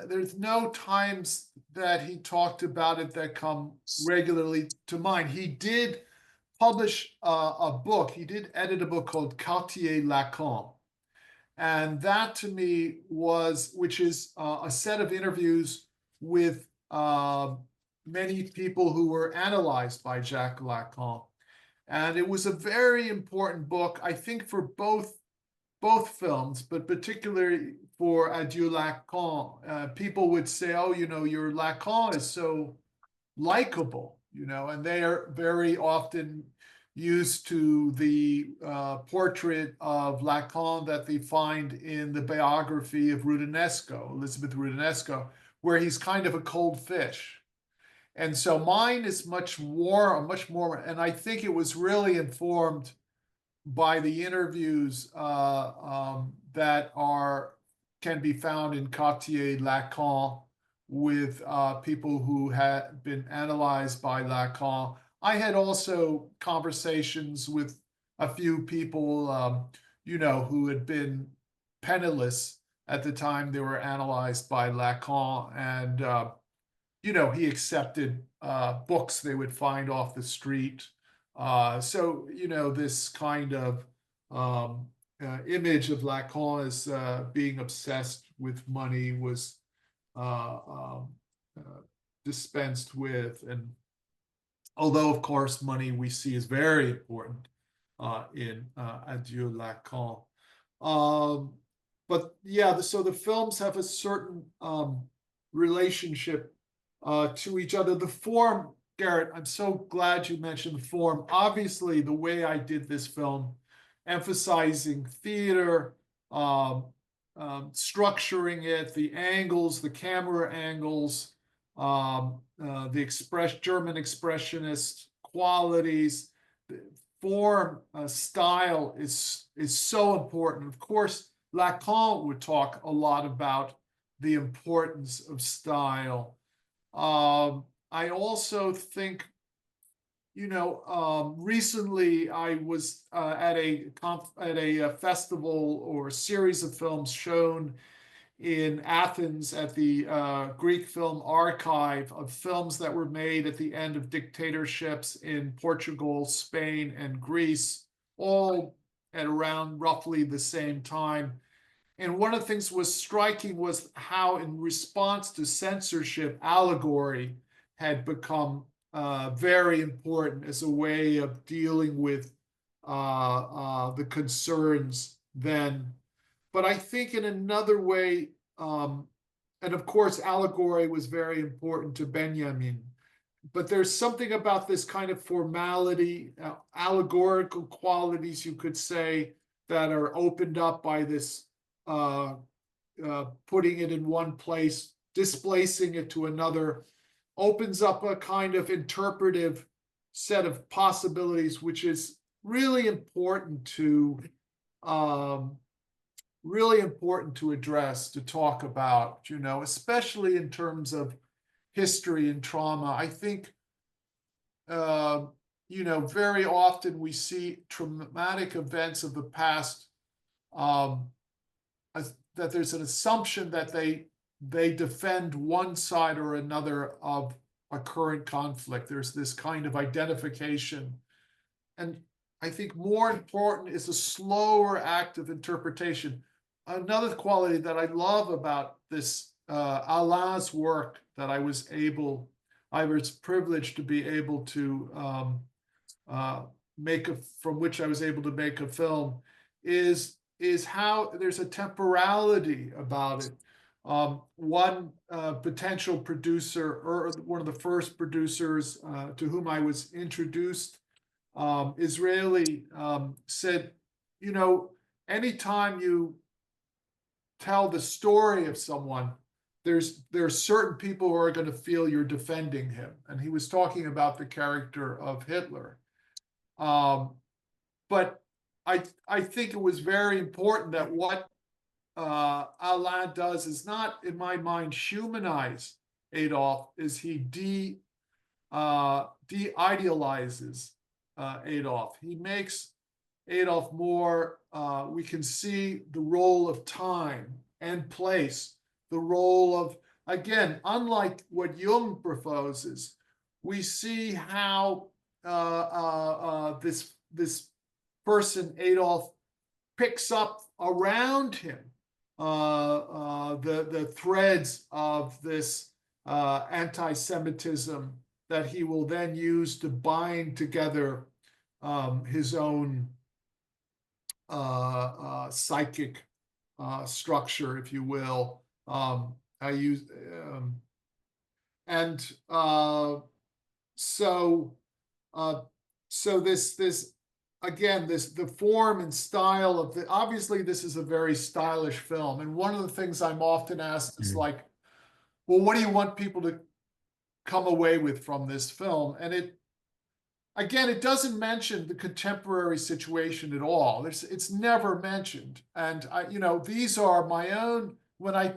Speaker 2: There's no times that he talked about it that come regularly to mind. He did publish a book. He did edit a book called Quartier Lacan. And that to me which is a set of interviews with many people who were analyzed by Jacques Lacan. And it was a very important book, I think, for both films, but particularly for Adieu Lacan. People would say, oh, your Lacan is so likable, and they are very often used to the portrait of Lacan that they find in the biography of Elizabeth Roudanesco, where he's kind of a cold fish. And so mine is much more, and I think it was really informed by the interviews that can be found in Quartier Lacan with people who had been analyzed by Lacan. I had also conversations with a few people, who had been penniless at the time they were analyzed by Lacan, and he accepted books they would find off the street. So this kind of image of Lacan as being obsessed with money was dispensed with. And although, of course, money we see is very important in Adieu Lacan. But yeah, so the films have a certain relationship to each other. The form, Garrett, I'm so glad you mentioned the form. Obviously, the way I did this film, emphasizing theater, structuring it, the angles, the camera angles, the German expressionist qualities, the form, style is so important. Of course, Lacan would talk a lot about the importance of style. I also think, recently I was at a festival or a series of films shown in Athens at the Greek Film Archive of films that were made at the end of dictatorships in Portugal, Spain, and Greece, all at around roughly the same time. And one of the things was striking was how, in response to censorship, allegory had become very important as a way of dealing with the concerns then. But I think in another way, and of course, allegory was very important to Benjamin, but there's something about this kind of formality, allegorical qualities, you could say, that are opened up by this putting it in one place, displacing it to another, opens up a kind of interpretive set of possibilities, which is really important to address, to talk about, especially in terms of history and trauma. I think, very often we see traumatic events of the past, that there's an assumption that they defend one side or another of a current conflict. There's this kind of identification. And I think more important is a slower act of interpretation. Another quality that I love about this Alain's work that I was privileged to be able to from which I was able to make a film, is how there's a temporality about it. One potential producer, or one of the first producers to whom I was introduced, Israeli, said, anytime you tell the story of someone, there are certain people who are going to feel you're defending him. And he was talking about the character of Hitler. But I think it was very important that what Alain does is not, in my mind, humanize Adolf, is he de-idealizes Adolf. He makes Adolf more, we can see the role of time and place, the role of, again, unlike what Jung proposes, we see how this person, Adolf, picks up around him the threads of this anti-Semitism that he will then use to bind together his own psychic structure, if you will. So this again, the form and style of obviously this is a very stylish film. And one of the things I'm often asked is like, well, what do you want people to come away with from this film? And it doesn't mention the contemporary situation at all. It's never mentioned. And these are my own, when I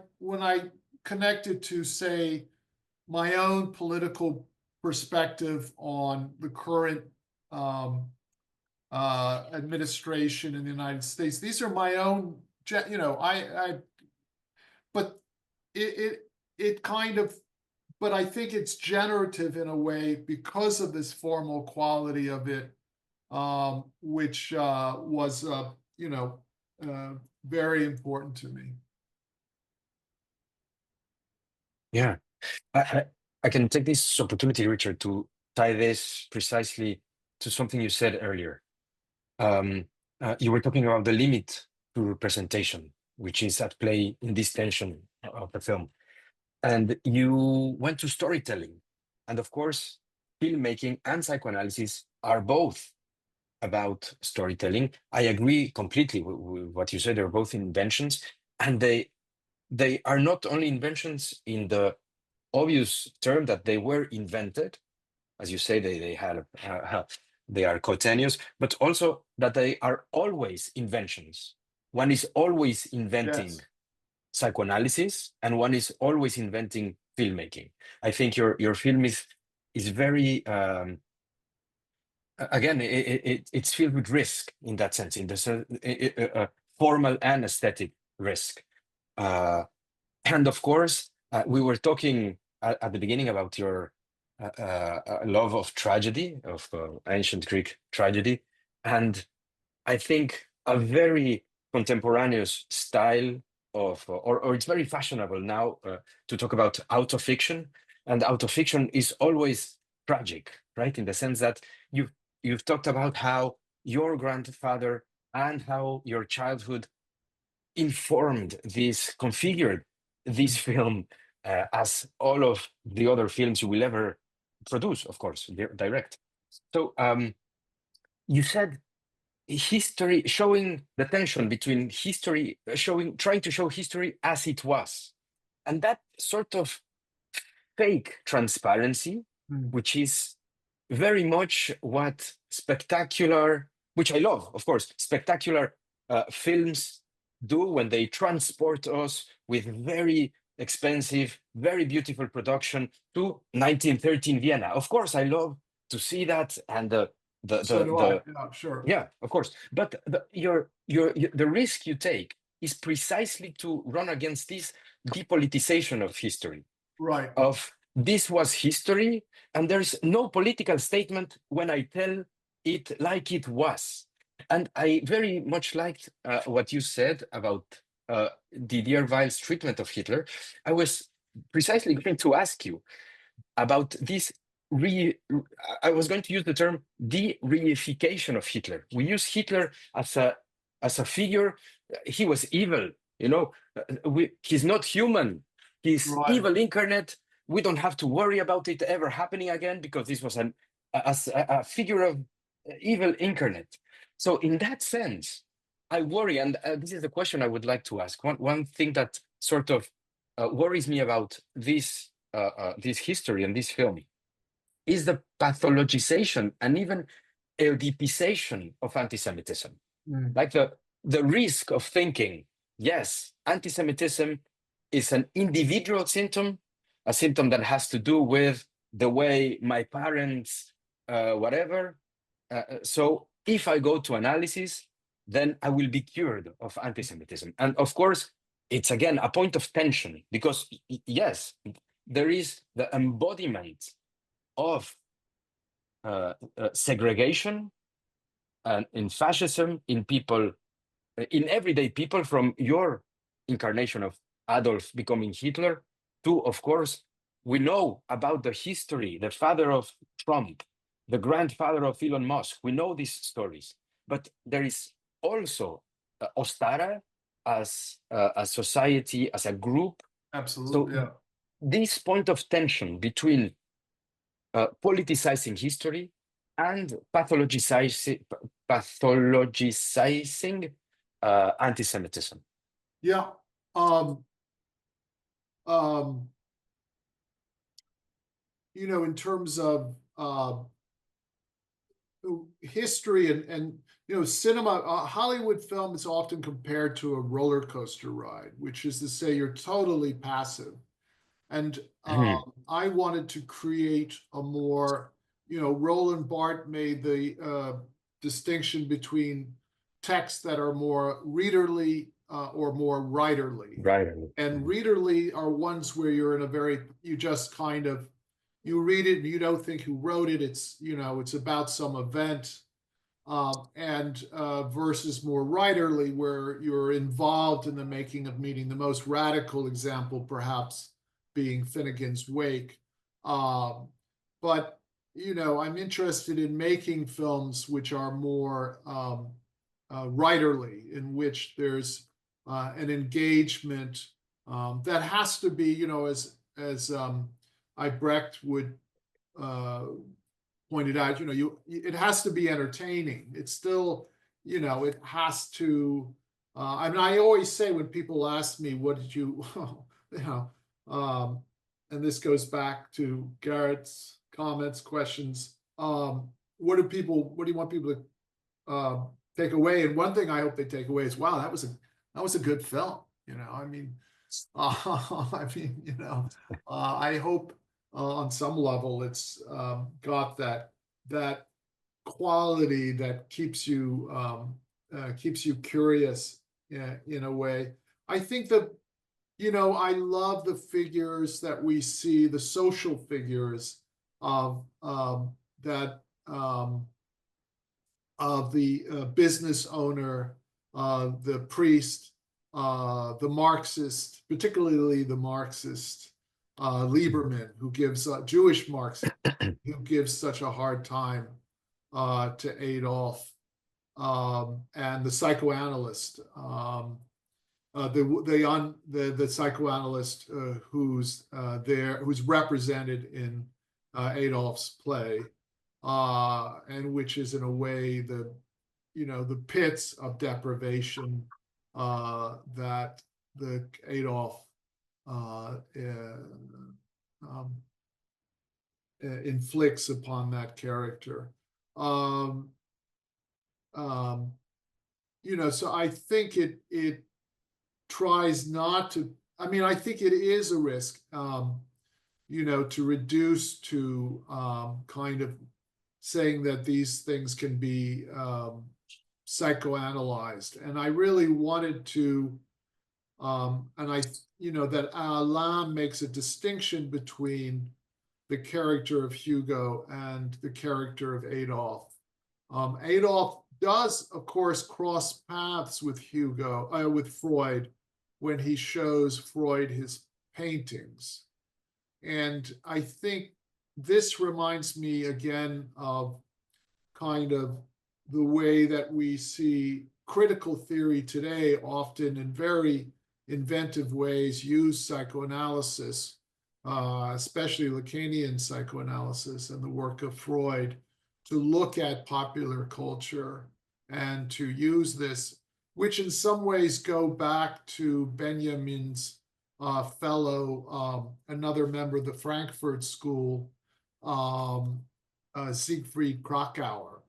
Speaker 2: connected to, say, my own political perspective on the current administration in the United States. These are my own, but it kind of, but I think it's generative in a way because of this formal quality of it, which was, very important to me.
Speaker 1: Yeah, I can take this opportunity, Richard, to tie this precisely to something you said earlier. You were talking about the limit to representation, which is at play in this tension of the film. And you went to storytelling. And of course, filmmaking and psychoanalysis are both about storytelling. I agree completely with what you said. They're both inventions. And they are not only inventions in the obvious term that they were invented. As you say, they are coetaneous, but also that they are always inventions. One is always inventing.
Speaker 2: Yes.
Speaker 1: psychoanalysis, and one is always inventing filmmaking. I think your film is very again, it's filled with risk in that sense, in the formal and aesthetic risk. And of course, we were talking at the beginning about your love of tragedy, of ancient Greek tragedy. And I think a very contemporaneous style of, or it's very fashionable now to talk about autofiction. And autofiction is always tragic, right? In the sense that you've talked about how your grandfather and how your childhood informed this, configured this film as all of the other films you will ever produce, of course, direct. So you said history, showing the tension between history, trying to show history as it was, and that sort of fake transparency, which is very much what spectacular, which I love, of course, spectacular films do when they transport us with very expensive, very beautiful production to 1913 Vienna. Of course, I love to see that, and
Speaker 2: So do I. Yeah, sure.
Speaker 1: yeah, of course. But the risk you take is precisely to run against this depoliticization of history.
Speaker 2: Right.
Speaker 1: Of this was history, and there's no political statement when I tell it like it was. And I very much liked what you said about Didier-Weill's treatment of Hitler. I was precisely going to ask you about this. I was going to use the term de-reification of Hitler. We use Hitler as a figure. He was evil, you know. He's not human. He's evil incarnate. We don't have to worry about it ever happening again because this was a figure of evil incarnate. So in that sense, I worry, and this is the question I would like to ask. One thing that sort of worries me about this history and this film is the pathologization and even Oedipization of anti-Semitism. Like the risk of thinking, yes, anti-Semitism is an individual symptom, a symptom that has to do with the way my parents, whatever. So if I go to analysis, then I will be cured of anti-Semitism. And of course, it's again a point of tension because yes, there is the embodiment of segregation and in fascism, in people, in everyday people, from your incarnation of Adolf becoming Hitler to, of course, we know about the history, the father of Trump, the grandfather of Elon Musk. We know these stories, but there is also Ostara as a society, as a group.
Speaker 2: Absolutely.
Speaker 1: So this point of tension between politicizing history and pathologizing anti-Semitism.
Speaker 2: Yeah. You know, in terms of history and you know, cinema, Hollywood film is often compared to a roller coaster ride, which is to say you're totally passive. And I wanted to create a more, you know, Roland Barthes made the distinction between texts that are more readerly or more writerly. And readerly are ones where you're in a very, you just kind of, you read it and you don't think who wrote it. It's, you know, it's about some event. And versus more writerly, where you're involved in the making of meaning. The most radical example, perhaps, being Finnegan's Wake. But, you know, I'm interested in making films which are more writerly, in which there's an engagement that has to be, you know, as Brecht would pointed out, you know, it has to be entertaining. It's still, you know, it has to. I mean, I always say when people ask me, "What did you," you know, and this goes back to Garrett's comments, questions. What do you want people to take away? And one thing I hope they take away is, wow, that was a good film. You know, I mean, I mean, I hope on some level it's got that quality that keeps you curious in a way. I think that I love the figures that we see, the social figures of that of the business owner, the priest, the Marxist, particularly the Marxist Lieberman, who gives Jewish Marxist, who gives such a hard time to Adolf, and the psychoanalyst, the psychoanalyst who's represented in Adolf's play, and which is in a way the pits of deprivation that the Adolf inflicts upon that character. So I think it tries not to. I mean, I think it is a risk, to reduce to kind of saying that these things can be psychoanalyzed. And I really wanted to, that Alain makes a distinction between the character of Hugo and the character of Adolf. Adolf does, of course, cross paths with with Freud, when he shows Freud his paintings. And I think this reminds me again of kind of the way that we see critical theory today, often in very inventive ways, use psychoanalysis, especially Lacanian psychoanalysis and the work of Freud, to look at popular culture and to use this, which in some ways go back to Benjamin's fellow, another member of the Frankfurt School, Siegfried Kracauer,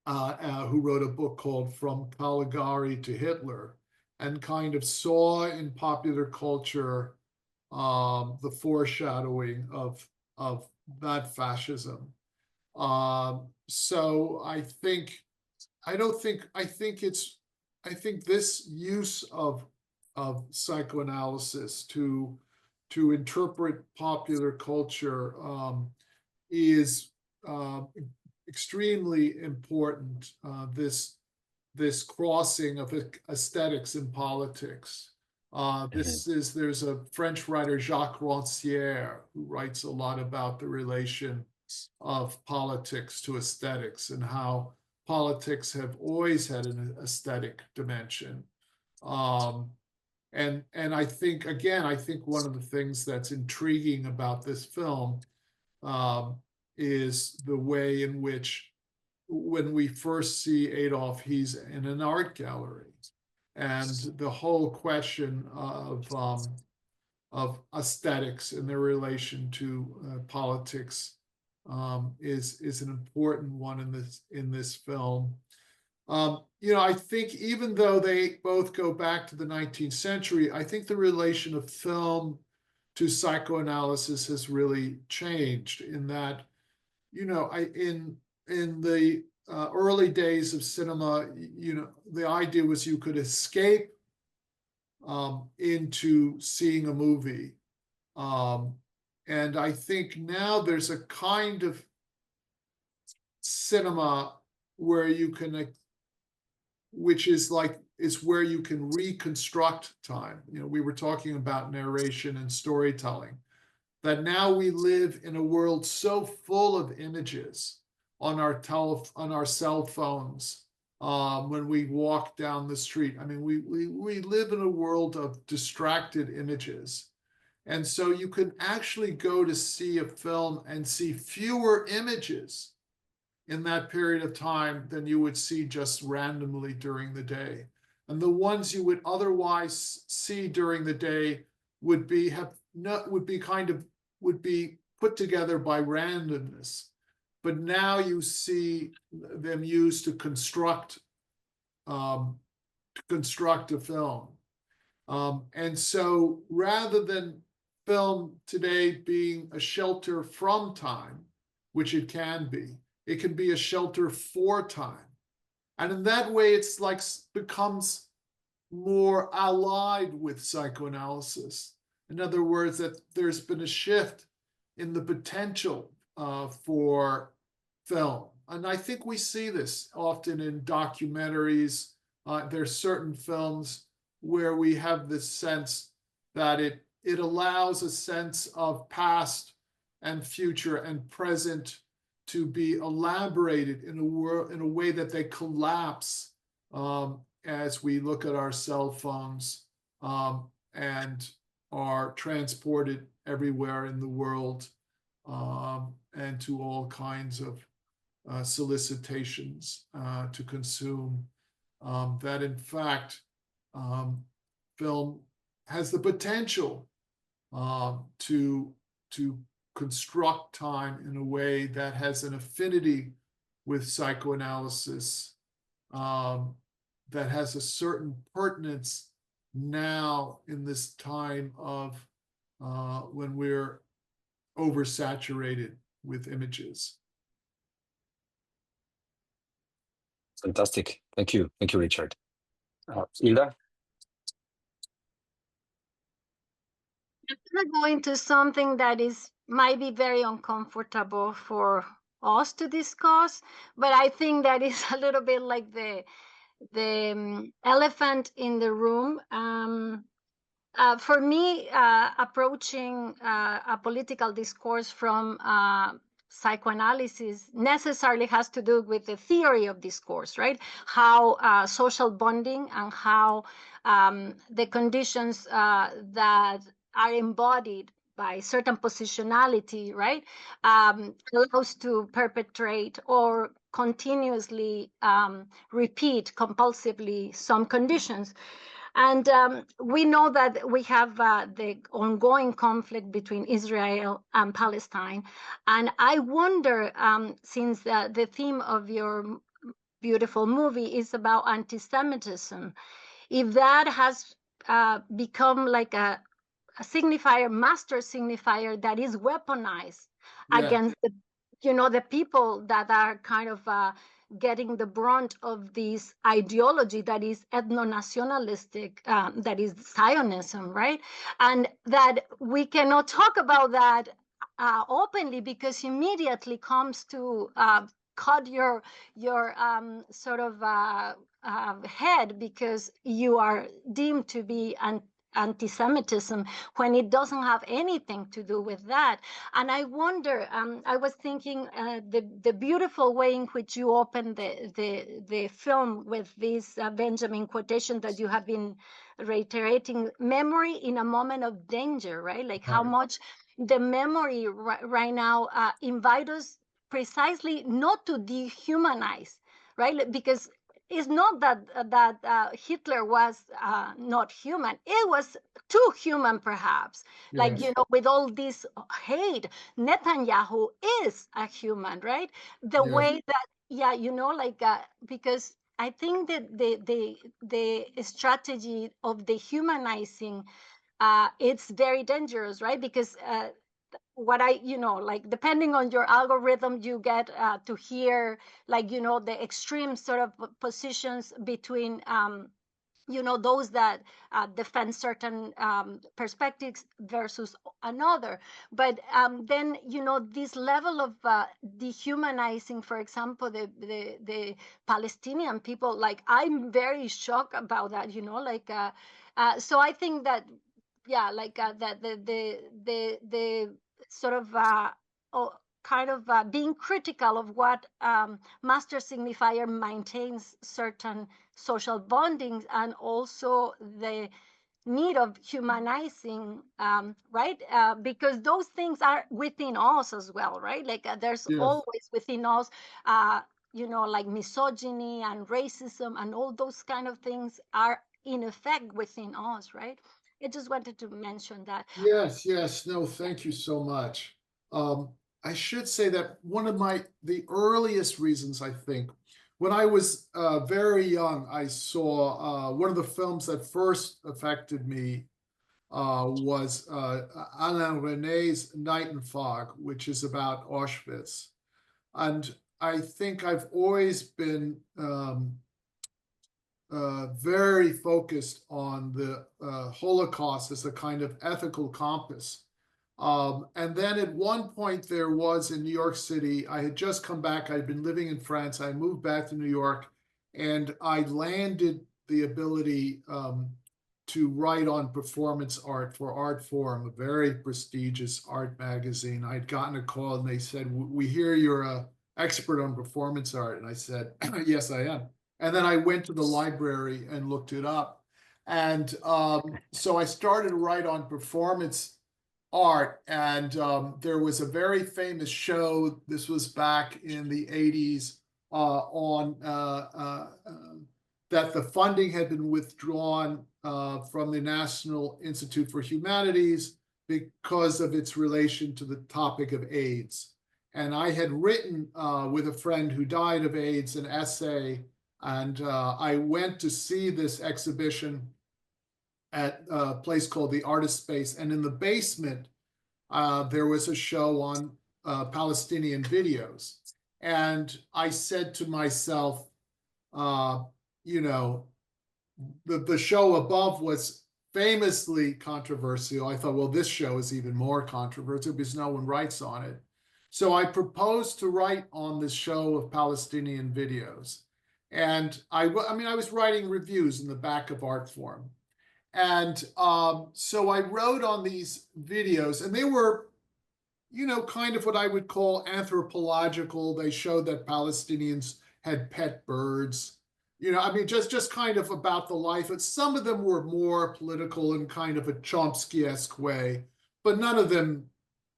Speaker 2: who wrote a book called From Caligari to Hitler, and kind of saw in popular culture the foreshadowing of that fascism. So I think this use of psychoanalysis to interpret popular culture is extremely important. This crossing of aesthetics and politics. There's a French writer, Jacques Rancière, who writes a lot about the relation of politics to aesthetics and how politics have always had an aesthetic dimension. And I think one of the things that's intriguing about this film is the way in which, when we first see Adolf, he's in an art gallery, and the whole question of aesthetics and their relation to politics is an important one in this film. I think even though they both go back to the 19th century, I think the relation of film to psychoanalysis has really changed, in that, in the early days of cinema, the idea was you could escape into seeing a movie. And I think now there's a kind of cinema where you can, which is where you can reconstruct time. We were talking about narration and storytelling, that now we live in a world so full of images on our cell phones, when we walk down the street. I mean, we live in a world of distracted images. And so you can actually go to see a film and see fewer images in that period of time than you would see just randomly during the day. And the ones you would otherwise see during the day would be put together by randomness. But now you see them used to construct a film. And so rather than film today being a shelter from time, which it can be a shelter for time. And in that way, it's like becomes more allied with psychoanalysis. In other words, that there's been a shift in the potential for film. And I think we see this often in documentaries. There's certain films where we have this sense that it allows a sense of past and future and present to be elaborated in a way that they collapse as we look at our cell phones and are transported everywhere in the world and to all kinds of solicitations to consume. That in fact, film has the potential to construct time in a way that has an affinity with psychoanalysis, that has a certain pertinence now in this time of when we're oversaturated with images.
Speaker 1: Fantastic. Thank you, Richard. Hilda?
Speaker 3: I'm going to go into something that might be very uncomfortable for us to discuss, but I think that is a little bit like the elephant in the room. For me, approaching a political discourse from psychoanalysis necessarily has to do with the theory of discourse, right? How social bonding and how the conditions that are embodied by certain positionality, right, allows to perpetrate or continuously repeat compulsively some conditions. And we know that we have the ongoing conflict between Israel and Palestine. And I wonder, since the theme of your beautiful movie is about anti-Semitism, if that has become like a signifier, master signifier that is weaponized against the people that are kind of getting the brunt of this ideology that is ethnonationalistic, that is Zionism, right? And that we cannot talk about that openly because immediately comes to cut your sort of head because you are deemed to be anti-Semitism when it doesn't have anything to do with that. And I wonder, I was thinking the beautiful way in which you open the film with this Benjamin quotation that you have been reiterating, memory in a moment of danger, right? Like how much the memory right now invite us precisely not to dehumanize, right? Because it's not that Hitler was not human. It was too human, perhaps. Like, with all this hate, Netanyahu is a human, right? The way that, because I think that the strategy of dehumanizing, it's very dangerous, right? Because what like depending on your algorithm, you get to hear like, the extreme sort of positions between, those that defend certain perspectives versus another. But then, this level of dehumanizing, for example, the Palestinian people, like I'm very shocked about that, like, so I think that, like that the sort of kind of being critical of what master signifier maintains certain social bondings and also the need of humanizing, right? Because those things are within us as well, right? Like there's always within us, like misogyny and racism and all those kind of things are in effect within us, right? I just wanted to mention that.
Speaker 2: Yes. No, thank you so much. I should say that one of the earliest reasons I think when I was very young, I saw one of the films that first affected me was Alain René's Night and Fog, which is about Auschwitz. And I think I've always been very focused on the Holocaust as a kind of ethical compass. And then at one point there was in New York City, I had just come back, I'd been living in France, I moved back to New York, and I landed the ability to write on performance art for Art Forum, a very prestigious art magazine. I'd gotten a call and they said, "We hear you're an expert on performance art." And I said, "Yes, I am." And then I went to the library and looked it up. And so I started to write on performance art. And there was a very famous show, this was back in the 80s, that the funding had been withdrawn from the National Institute for Humanities because of its relation to the topic of AIDS. And I had written with a friend who died of AIDS an essay, and I went to see this exhibition at a place called the Artist Space. And in the basement, there was a show on Palestinian videos. And I said to myself, you know, the show above was famously controversial. I thought, well, this show is even more controversial because no one writes on it. So I proposed to write on this show of Palestinian videos. And I mean, I was writing reviews in the back of Art Forum. And so I wrote on these videos, and they were, you know, kind of what I would call anthropological. They showed that Palestinians had pet birds. You know, I mean, just kind of about the life. And some of them were more political in kind of a Chomsky-esque way, but none of them,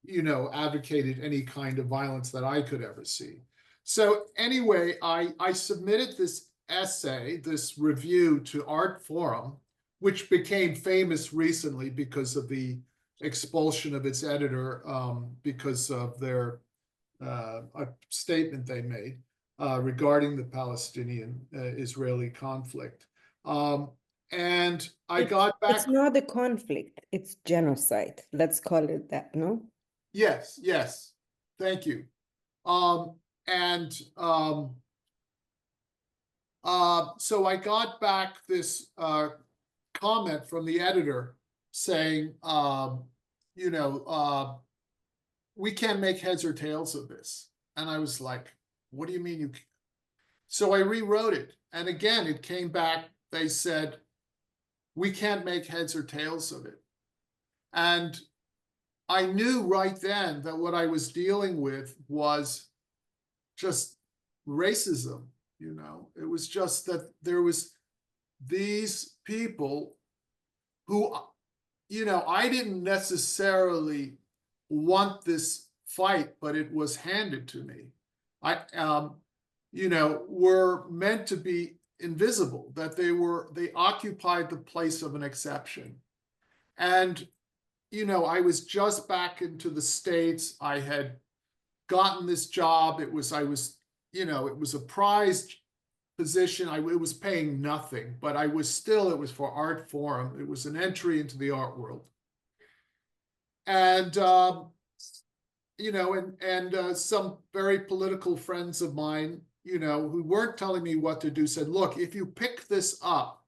Speaker 2: you know, advocated any kind of violence that I could ever see. So anyway, I submitted this essay, this review to Art Forum, which became famous recently because of the expulsion of its editor because of their a statement they made regarding the Palestinian-Israeli conflict. And I got back.
Speaker 6: It's not a conflict, it's genocide. Let's call it that, no?
Speaker 2: Yes, yes. Thank you. So I got back this comment from the editor saying, you know, we can't make heads or tails of this. And I was like, what do you mean you can't? So I rewrote it. And again, it came back. They said, we can't make heads or tails of it. And I knew right then that what I was dealing with was just racism, you know. It was just that there was these people who, you know, I didn't necessarily want this fight, but it was handed to me. You know, were meant to be invisible, that they occupied the place of an exception. And, you know, I was just back into the States. I had gotten this job. It was a prized position. It was paying nothing, but it was for Art Forum. It was an entry into the art world. And, you know, and some very political friends of mine, you know, who weren't telling me what to do, said, look, if you pick this up,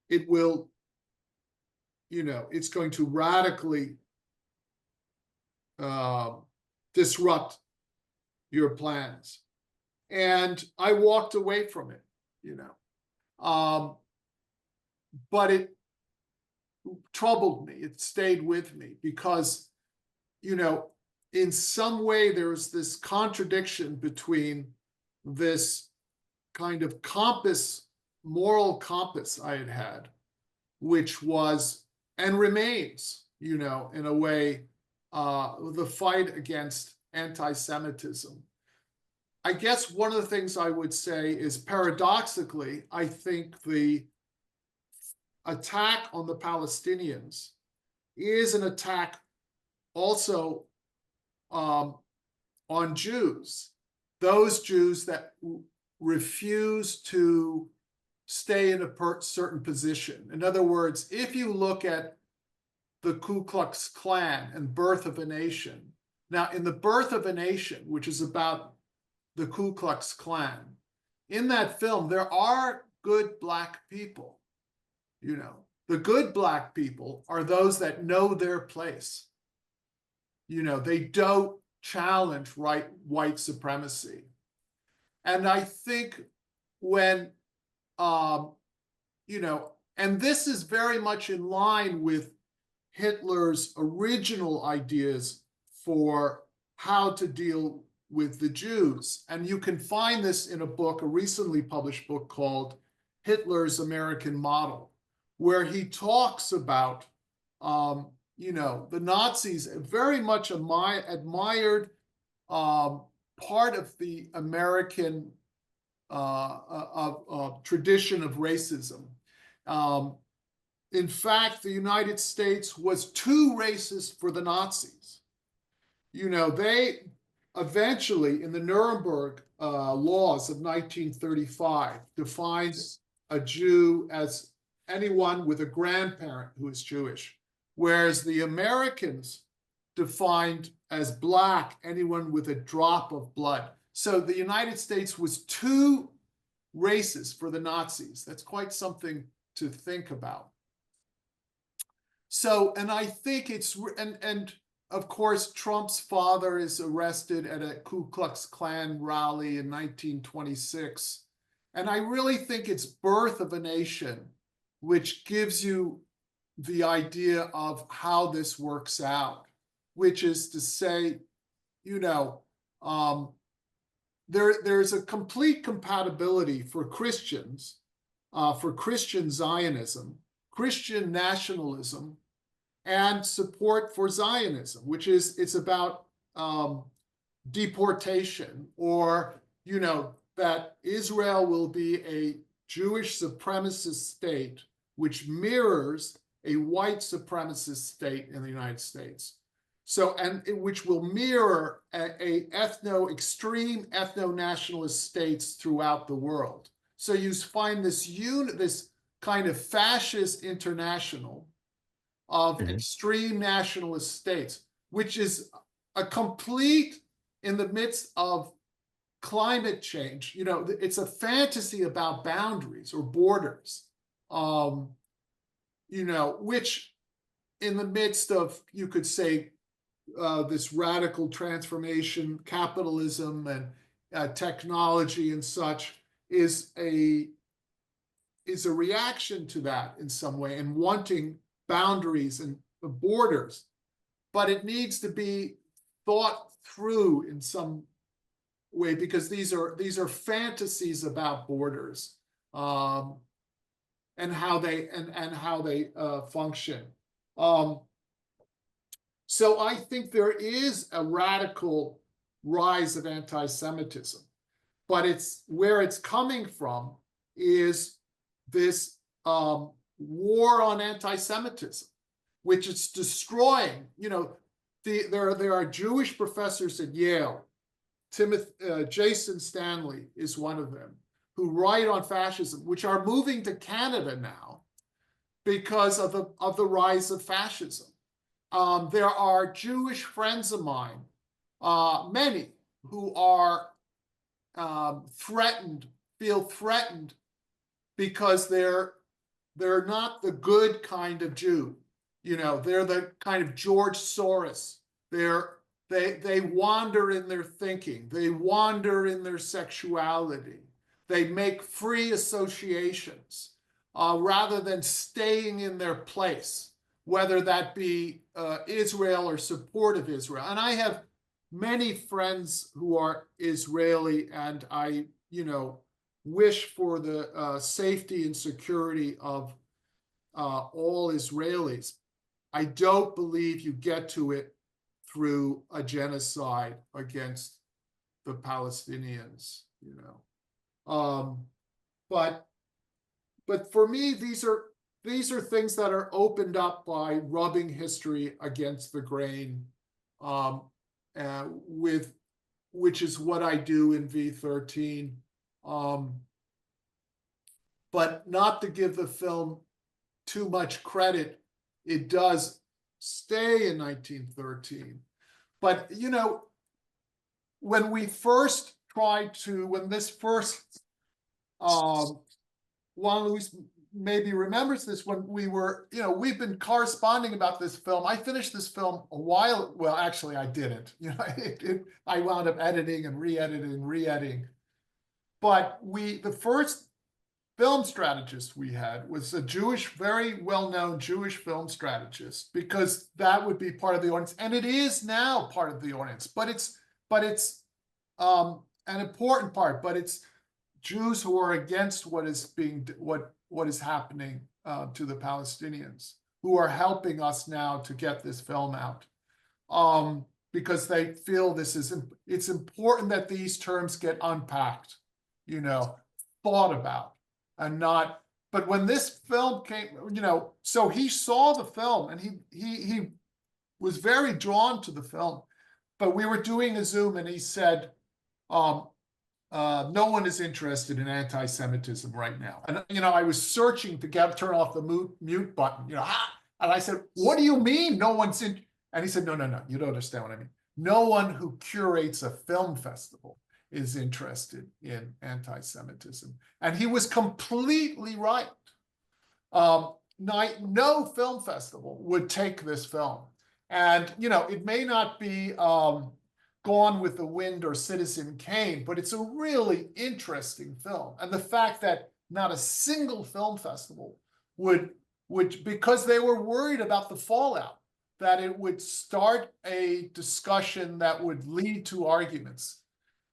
Speaker 2: it will, you know, it's going to radically disrupt your plans. And I walked away from it, you know. But it troubled me. It stayed with me because, you know, in some way there was this contradiction between this kind of compass, moral compass I had had, which was and remains, you know, in a way, the fight against anti-Semitism. I guess one of the things I would say is, paradoxically, I think the attack on the Palestinians is an attack also on Jews, those Jews that refuse to stay in a certain position. In other words, if you look at the Ku Klux Klan and Birth of a Nation, now in the Birth of a Nation, which is about the Ku Klux Klan, in that film, there are good Black people. You know, the good Black people are those that know their place. You know, they don't challenge white supremacy. And I think when, you know, and this is very much in line with Hitler's original ideas for how to deal with the Jews. And you can find this in a book, a recently published book called Hitler's American Model, where he talks about, you know, the Nazis, very much admired part of the American tradition of racism. In fact, the United States was too racist for the Nazis. You know, they eventually, in the Nuremberg laws of 1935, defined a Jew as anyone with a grandparent who is Jewish, whereas the Americans defined as Black anyone with a drop of blood. So the United States was too racist for the Nazis. That's quite something to think about. So, and I think it's, and of course, Trump's father is arrested at a Ku Klux Klan rally in 1926. And I really think it's Birth of a Nation, which gives you the idea of how this works out, which is to say, you know, there's a complete compatibility for Christians, for Christian Zionism, Christian nationalism, and support for Zionism, which is, it's about deportation, or, you know, that Israel will be a Jewish supremacist state which mirrors a white supremacist state in the United States. So, and which will mirror extreme ethno-nationalist states throughout the world. So you find this kind of fascist international of extreme nationalist states, which is a complete, in the midst of climate change, you know, it's a fantasy about boundaries or borders, you know, which in the midst of, you could say, this radical transformation, capitalism and technology and such, is a reaction to that in some way, and wanting boundaries and borders. But it needs to be thought through in some way, because these are fantasies about borders, and how they function. So I think there is a radical rise of anti-Semitism, but it's where it's coming from is this war on anti-Semitism, which is destroying. You know, there are Jewish professors at Yale. Jason Stanley is one of them, who write on fascism, which are moving to Canada now because of the rise of fascism. There are Jewish friends of mine, many, who are feel threatened because they're not the good kind of Jew. You know, they're the kind of George Soros. They wander in their thinking. They wander in their sexuality. They make free associations rather than staying in their place, whether that be Israel or support of Israel. And I have many friends who are Israeli, and I, you know, wish for the safety and security of all Israelis. I don't believe you get to it through a genocide against the Palestinians, you know. But for me, these are things that are opened up by rubbing history against the grain, which is what I do in V13. But not to give the film too much credit, it does stay in 1913. But, you know, when we first tried to, when this first, Juan Luis maybe remembers this, when we were, you know, we've been corresponding about this film. I finished this film a while, well, actually I didn't, you know, I wound up editing and re-editing. But the first film strategist we had was a Jewish, very well-known Jewish film strategist, because that would be part of the audience, and it is now part of the audience, but it's an important part, but it's Jews who are against what is happening to the Palestinians, who are helping us now to get this film out, because they feel it's important that these terms get unpacked, you know, thought about, and not. But when this film came, you know, so he saw the film and he was very drawn to the film, but we were doing a Zoom and he said, no one is interested in anti-Semitism right now. And, you know, I was searching to turn off the mute button, you know, and I said, what do you mean no one's in? And he said, no, you don't understand what I mean. No one who curates a film festival is interested in anti-Semitism. And he was completely right. No film festival would take this film. And, you know, it may not be Gone with the Wind or Citizen Kane, but it's a really interesting film. And the fact that not a single film festival would, because they were worried about the fallout, that it would start a discussion that would lead to arguments.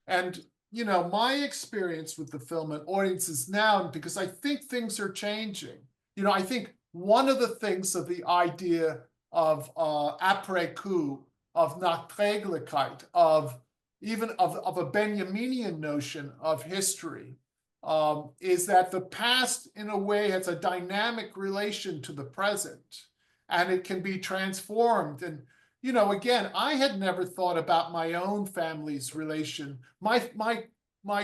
Speaker 2: And, you know, my experience with the film and audiences now, because I think things are changing, you know, I think one of the things of the idea of après-coup, of Nachträglichkeit, of even of a Benjaminian notion of history, is that the past, in a way, has a dynamic relation to the present, and it can be transformed. And, you know, again, I had never thought about my own family's relation. My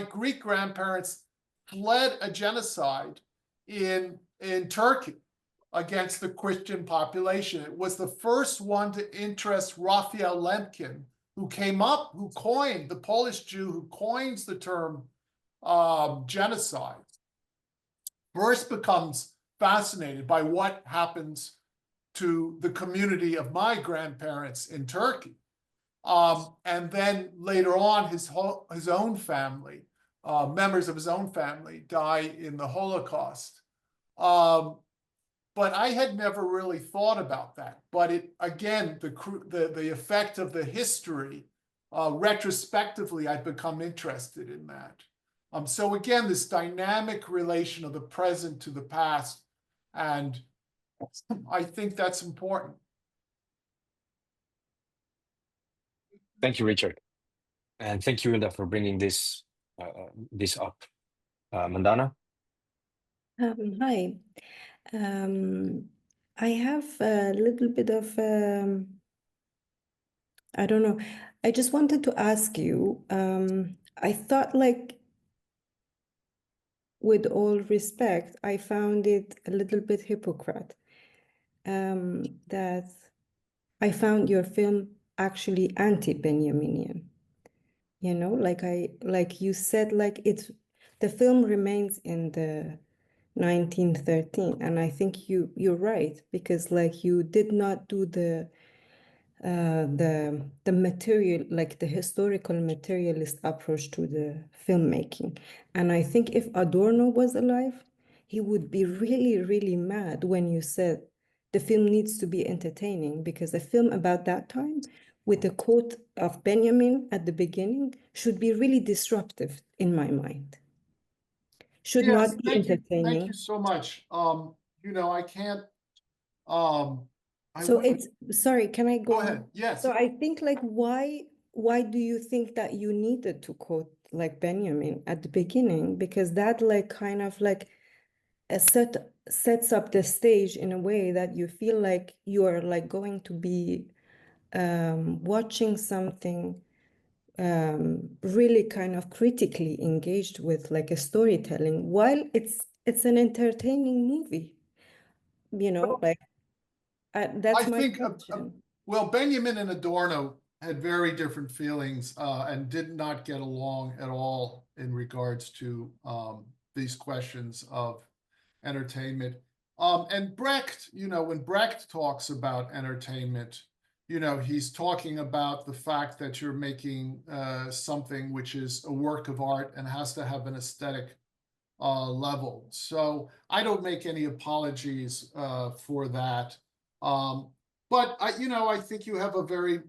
Speaker 2: Greek grandparents fled a genocide in Turkey against the Christian population. It was the first one to interest Raphael Lemkin, who coined, the Polish Jew who coins the term genocide, first becomes fascinated by what happens to the community of my grandparents in Turkey. And then later on, his own family, members of his own family die in the Holocaust. But I had never really thought about that. But it, again, the effect of the history, retrospectively, I've become interested in that. So again, this dynamic relation of the present to the past, and I think that's important.
Speaker 1: Thank you, Richard. And thank you, Hilda, for bringing this up. Mandana?
Speaker 6: Hi. I have a little bit of, I don't know. I just wanted to ask you, I thought, like, with all respect, I found it a little bit hypocrite that I found your film actually anti-Benjaminian. You know, like you said, like the film remains in the 1913, and I think you're right, because like you did not do the material, like the historical materialist approach to the filmmaking. And I think if Adorno was alive, he would be really, really mad when you said the film needs to be entertaining, because a film about that time with a quote of Benjamin at the beginning should be really disruptive in my mind. Should
Speaker 2: Yes,
Speaker 6: not be
Speaker 2: thank
Speaker 6: entertaining.
Speaker 2: you so much. You know, I can't,
Speaker 6: sorry, can I go
Speaker 2: Go
Speaker 6: on?
Speaker 2: ahead, yes.
Speaker 6: So I think, like, why do you think that you needed to quote like Benjamin at the beginning? Because that like kind of like sets up the stage in a way that you feel like you are like going to be watching something really kind of critically engaged with like a storytelling while it's an entertaining movie, you know, like that's
Speaker 2: I
Speaker 6: my
Speaker 2: think,
Speaker 6: question.
Speaker 2: well, Benjamin and Adorno had very different feelings and did not get along at all in regards to these questions of entertainment. And Brecht, you know, when Brecht talks about entertainment, you know, he's talking about the fact that you're making something which is a work of art and has to have an aesthetic level. So I don't make any apologies for that. But you know, I think you have a very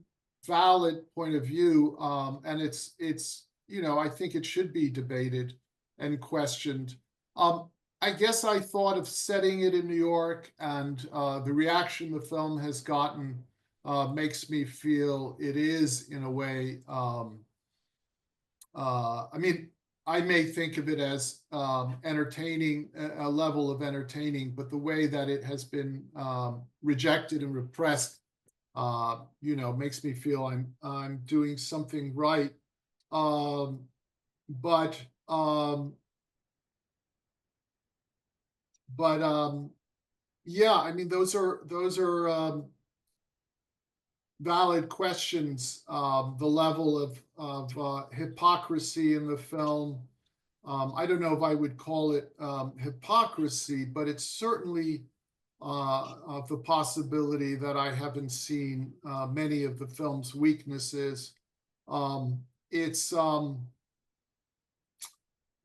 Speaker 2: valid point of view, and it's you know, I think it should be debated and questioned. I guess I thought of setting it in New York, and the reaction the film has gotten makes me feel it is, in a way, I mean, I may think of it as entertaining, a level of entertaining, but the way that it has been rejected and repressed, you know, makes me feel I'm doing something right. But yeah, I mean, those are valid questions. The level of hypocrisy in the film. I don't know if I would call it hypocrisy, but it's certainly of the possibility that I haven't seen many of the film's weaknesses. It's I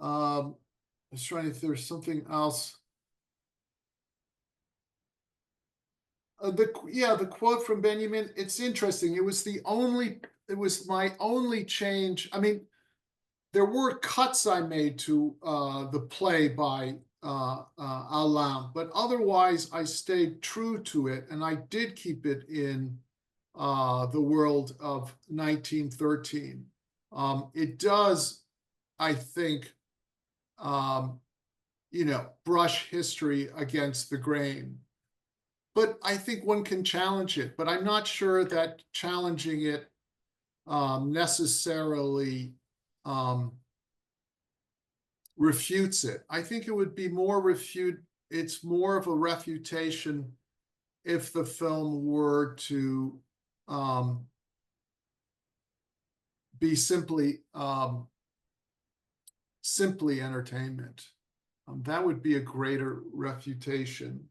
Speaker 2: was trying to think if there's something else. The quote from Benjamin, it's interesting. It was my only change. I mean, there were cuts I made to the play by Alain, but otherwise I stayed true to it, and I did keep it in the world of 1913. It does, I think, you know, brush history against the grain. But I think one can challenge it, but I'm not sure that challenging it necessarily refutes it. I think it would be more it's more of a refutation if the film were to be simply entertainment. That would be a greater refutation.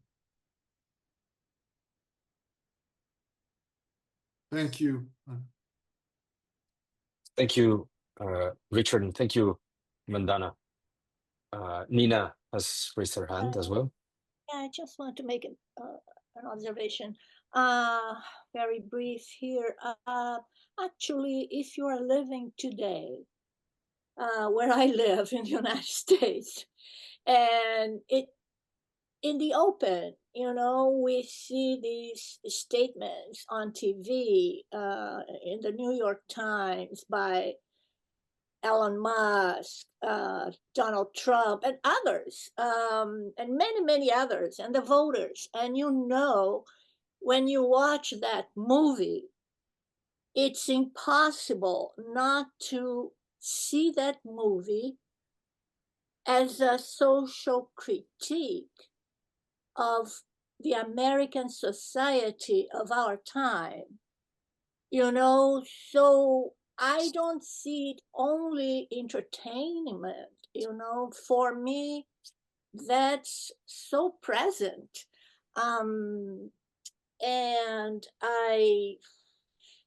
Speaker 2: Thank you.
Speaker 1: Thank you, Richard, and thank you, Mandana. Nina has raised her hand as well.
Speaker 4: Yeah, I just want to make an observation, very brief here. Actually, if you are living today, where I live in the United States, and it in the open, you know, we see these statements on TV, in the New York Times by Elon Musk, Donald Trump, and others, and many, many others, and the voters. And you know, when you watch that movie, it's impossible not to see that movie as a social critique of the American society of our time. You know, so I don't see it only entertainment, you know, for me, that's so present. And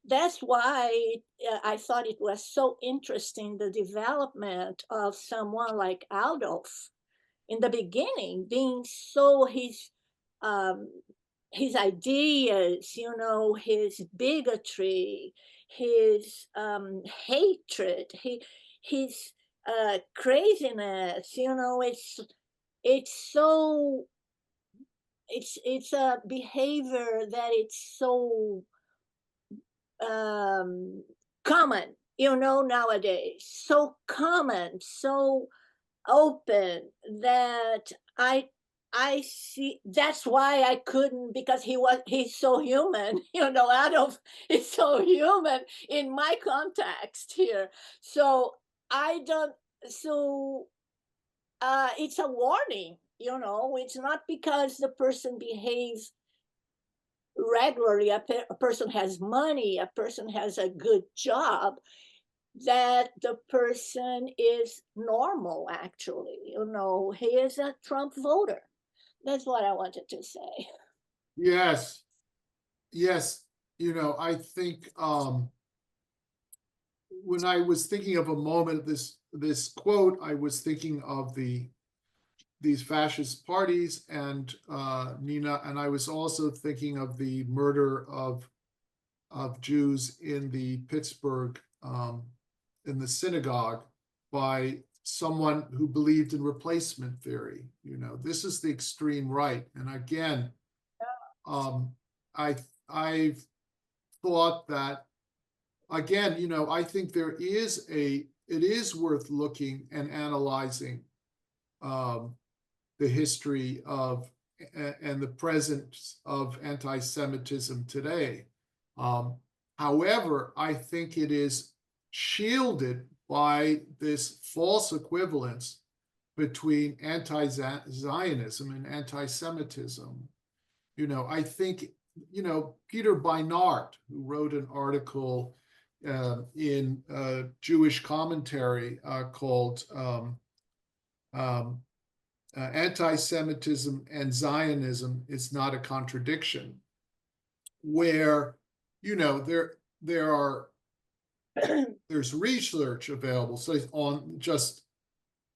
Speaker 4: that's why I thought it was so interesting, the development of someone like Adolf in the beginning, being so his ideas, you know, his bigotry, his hatred, his craziness, you know, it's so it's a behavior that it's so common, you know, nowadays, so common, so open, that I I see. That's why I couldn't, because he's so human, Adolf is so human in my context here. So I don't, so it's a warning, it's not because the person behaves regularly, a person has money, a person has a good job, that the person is normal, actually. He is a Trump voter. That's what I wanted to say.
Speaker 2: Yes. I think when I was thinking of a moment, this quote, I was thinking of these fascist parties and Nina, and I was also thinking of the murder of Jews in the Pittsburgh in the synagogue by someone who believed in replacement theory. This is the extreme right. And again, I've thought that, again, I think it is worth looking and analyzing the history of and the presence of anti-Semitism today. However, I think it is shielded by this false equivalence between anti-Zionism and anti-Semitism. I think, Peter Beinart, who wrote an article in Jewish commentary called Anti-Semitism and Zionism is Not a Contradiction, where, there's research available on just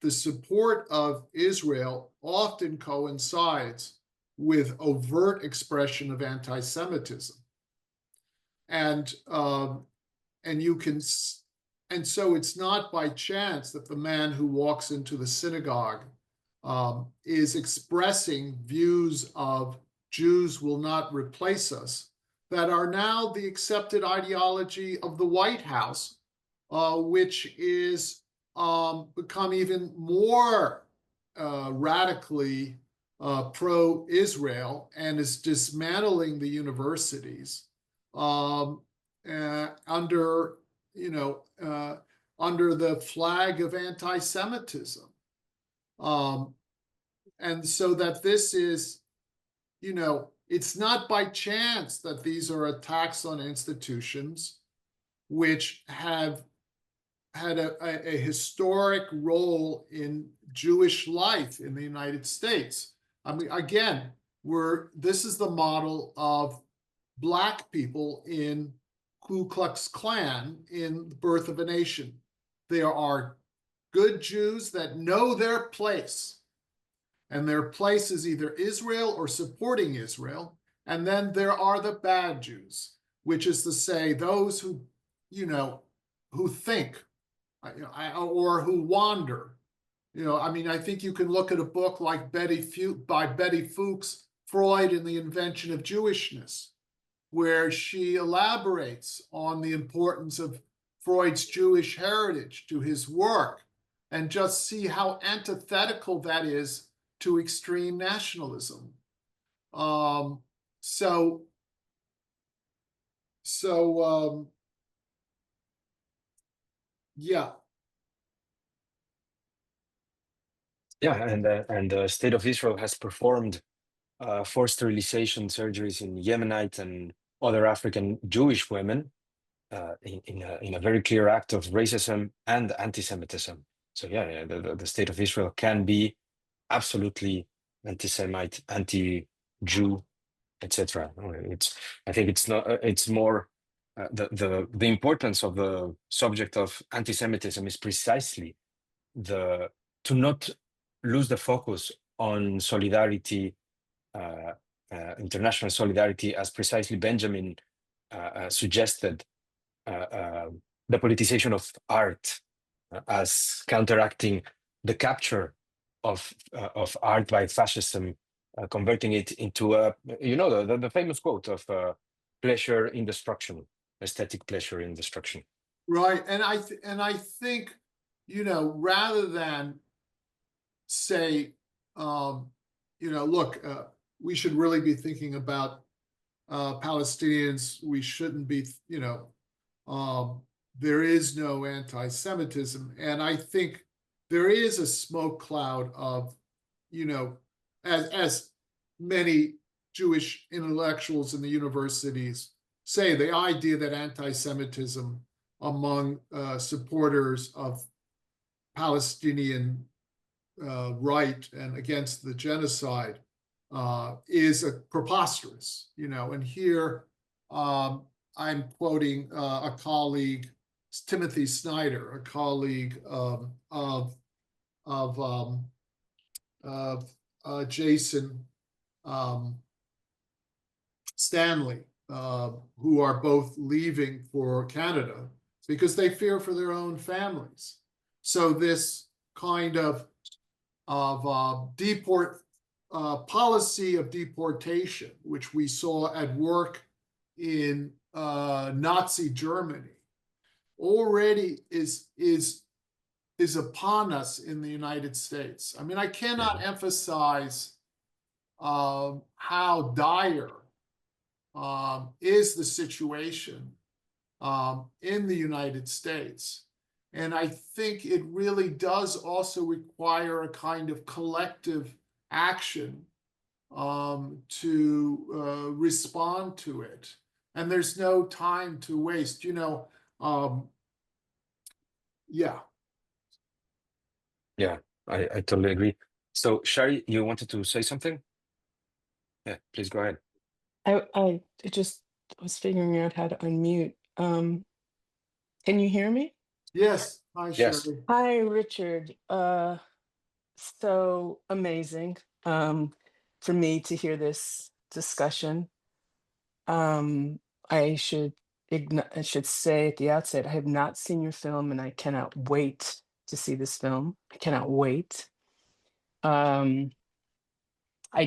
Speaker 2: the support of Israel often coincides with overt expression of anti-Semitism. And so it's not by chance that the man who walks into the synagogue is expressing views of Jews will not replace us that are now the accepted ideology of the White House, which is become even more radically pro-Israel and is dismantling the universities under the flag of anti-Semitism. And so that this is, it's not by chance that these are attacks on institutions which have had a historic role in Jewish life in the United States. I mean, again, this is the model of Black people in Ku Klux Klan in The Birth of a Nation. There are good Jews that know their place, and their place is either Israel or supporting Israel. And then there are the bad Jews, which is to say those who think, or who wander. I think you can look at a book like by Betty Fuchs, Freud and the Invention of Jewishness, where she elaborates on the importance of Freud's Jewish heritage to his work, and just see how antithetical that is to extreme nationalism. Yeah.
Speaker 1: Yeah, and the State of Israel has performed forced sterilization surgeries in Yemenite and other African Jewish women in a very clear act of racism and anti-Semitism. So yeah, the State of Israel can be absolutely anti-Semite, anti-Jew, etc. I think it's not. It's more the importance of the subject of anti-Semitism is precisely to not lose the focus on solidarity, international solidarity, as precisely Benjamin suggested, the politicization of art as counteracting the capture of art by fascism, converting it into the famous quote of pleasure in destruction, aesthetic pleasure in destruction.
Speaker 2: Right, and I think rather than say look, we should really be thinking about Palestinians. We shouldn't be, there is no anti-Semitism. And I think there is a smoke cloud of, as many Jewish intellectuals in the universities say, the idea that anti-Semitism among supporters of Palestinian right and against the genocide is preposterous, and here I'm quoting a colleague, Timothy Snyder, a colleague of Jason Stanley, who are both leaving for Canada because they fear for their own families. So this kind of policy of deportation, which we saw at work in Nazi Germany, already is upon us in the United States. I mean, I cannot emphasize how dire is the situation in the United States. And I think it really does also require a kind of collective action to respond to it. And there's no time to waste, yeah.
Speaker 1: Yeah, I totally agree. So, Shari, you wanted to say something? Yeah, please go ahead.
Speaker 7: I just was figuring out how to unmute. Can you hear me?
Speaker 2: Yes. Hi,
Speaker 1: Yes.
Speaker 2: Shari.
Speaker 7: Hi, Richard. So amazing for me to hear this discussion. I should say at the outset, I have not seen your film, and I cannot wait to see this film. I cannot wait. I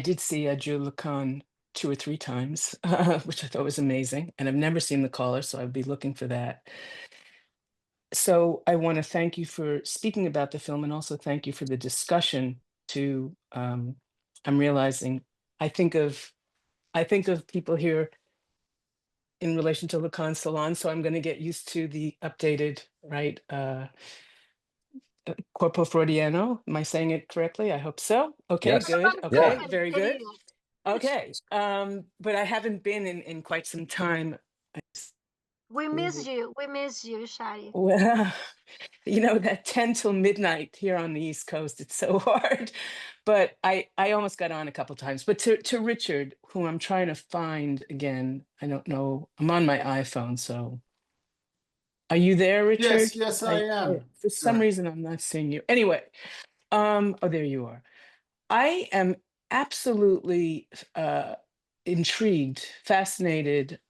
Speaker 7: did see Jacques Lacan 2 or 3 times, which I thought was amazing, and I've never seen The Caller, so I'd be looking for that. So I want to thank you for speaking about the film, and also thank you for the discussion. I'm realizing I think of people here in relation to Lacan's Salon, so I'm going to get used to the updated, right, Corpo Freudiano. Am I saying it correctly? I hope so. Okay,
Speaker 1: Yes.
Speaker 7: good.
Speaker 1: Yeah.
Speaker 7: Okay, very good. Okay, but I haven't been in quite some time.
Speaker 3: We miss you. We miss you, Shari.
Speaker 7: Well, that 10 till midnight here on the East Coast, it's so hard. But I almost got on a couple times. But to Richard, who I'm trying to find again, I don't know. I'm on my iPhone, so. Are you there, Richard?
Speaker 2: Yes, I am.
Speaker 7: For some reason, I'm not seeing you. Anyway, oh, there you are. I am absolutely intrigued, fascinated,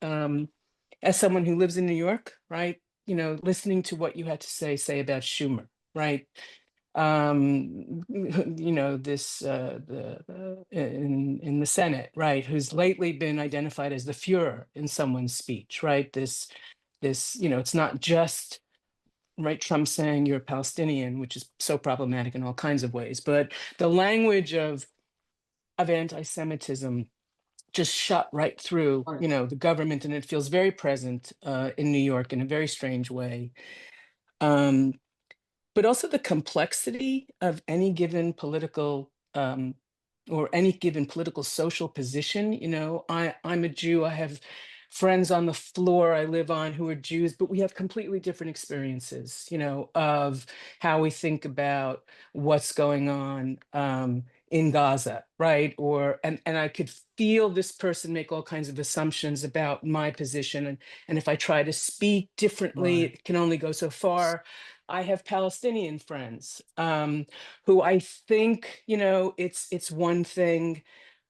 Speaker 7: as someone who lives in New York, right? Listening to what you had to say about Schumer, right? This in the Senate, right? Who's lately been identified as the Führer in someone's speech, right? This, it's not just, right, Trump saying you're a Palestinian, which is so problematic in all kinds of ways, but the language of anti-Semitism just shot right through, the government, and it feels very present in New York in a very strange way. But also the complexity of any given political or any given political social position. I'm a Jew. I have friends on the floor I live on who are Jews, but we have completely different experiences, of how we think about what's going on in Gaza, right? And I could feel this person make all kinds of assumptions about my position. And if I try to speak differently, it can only go so far. I have Palestinian friends who I think, it's one thing,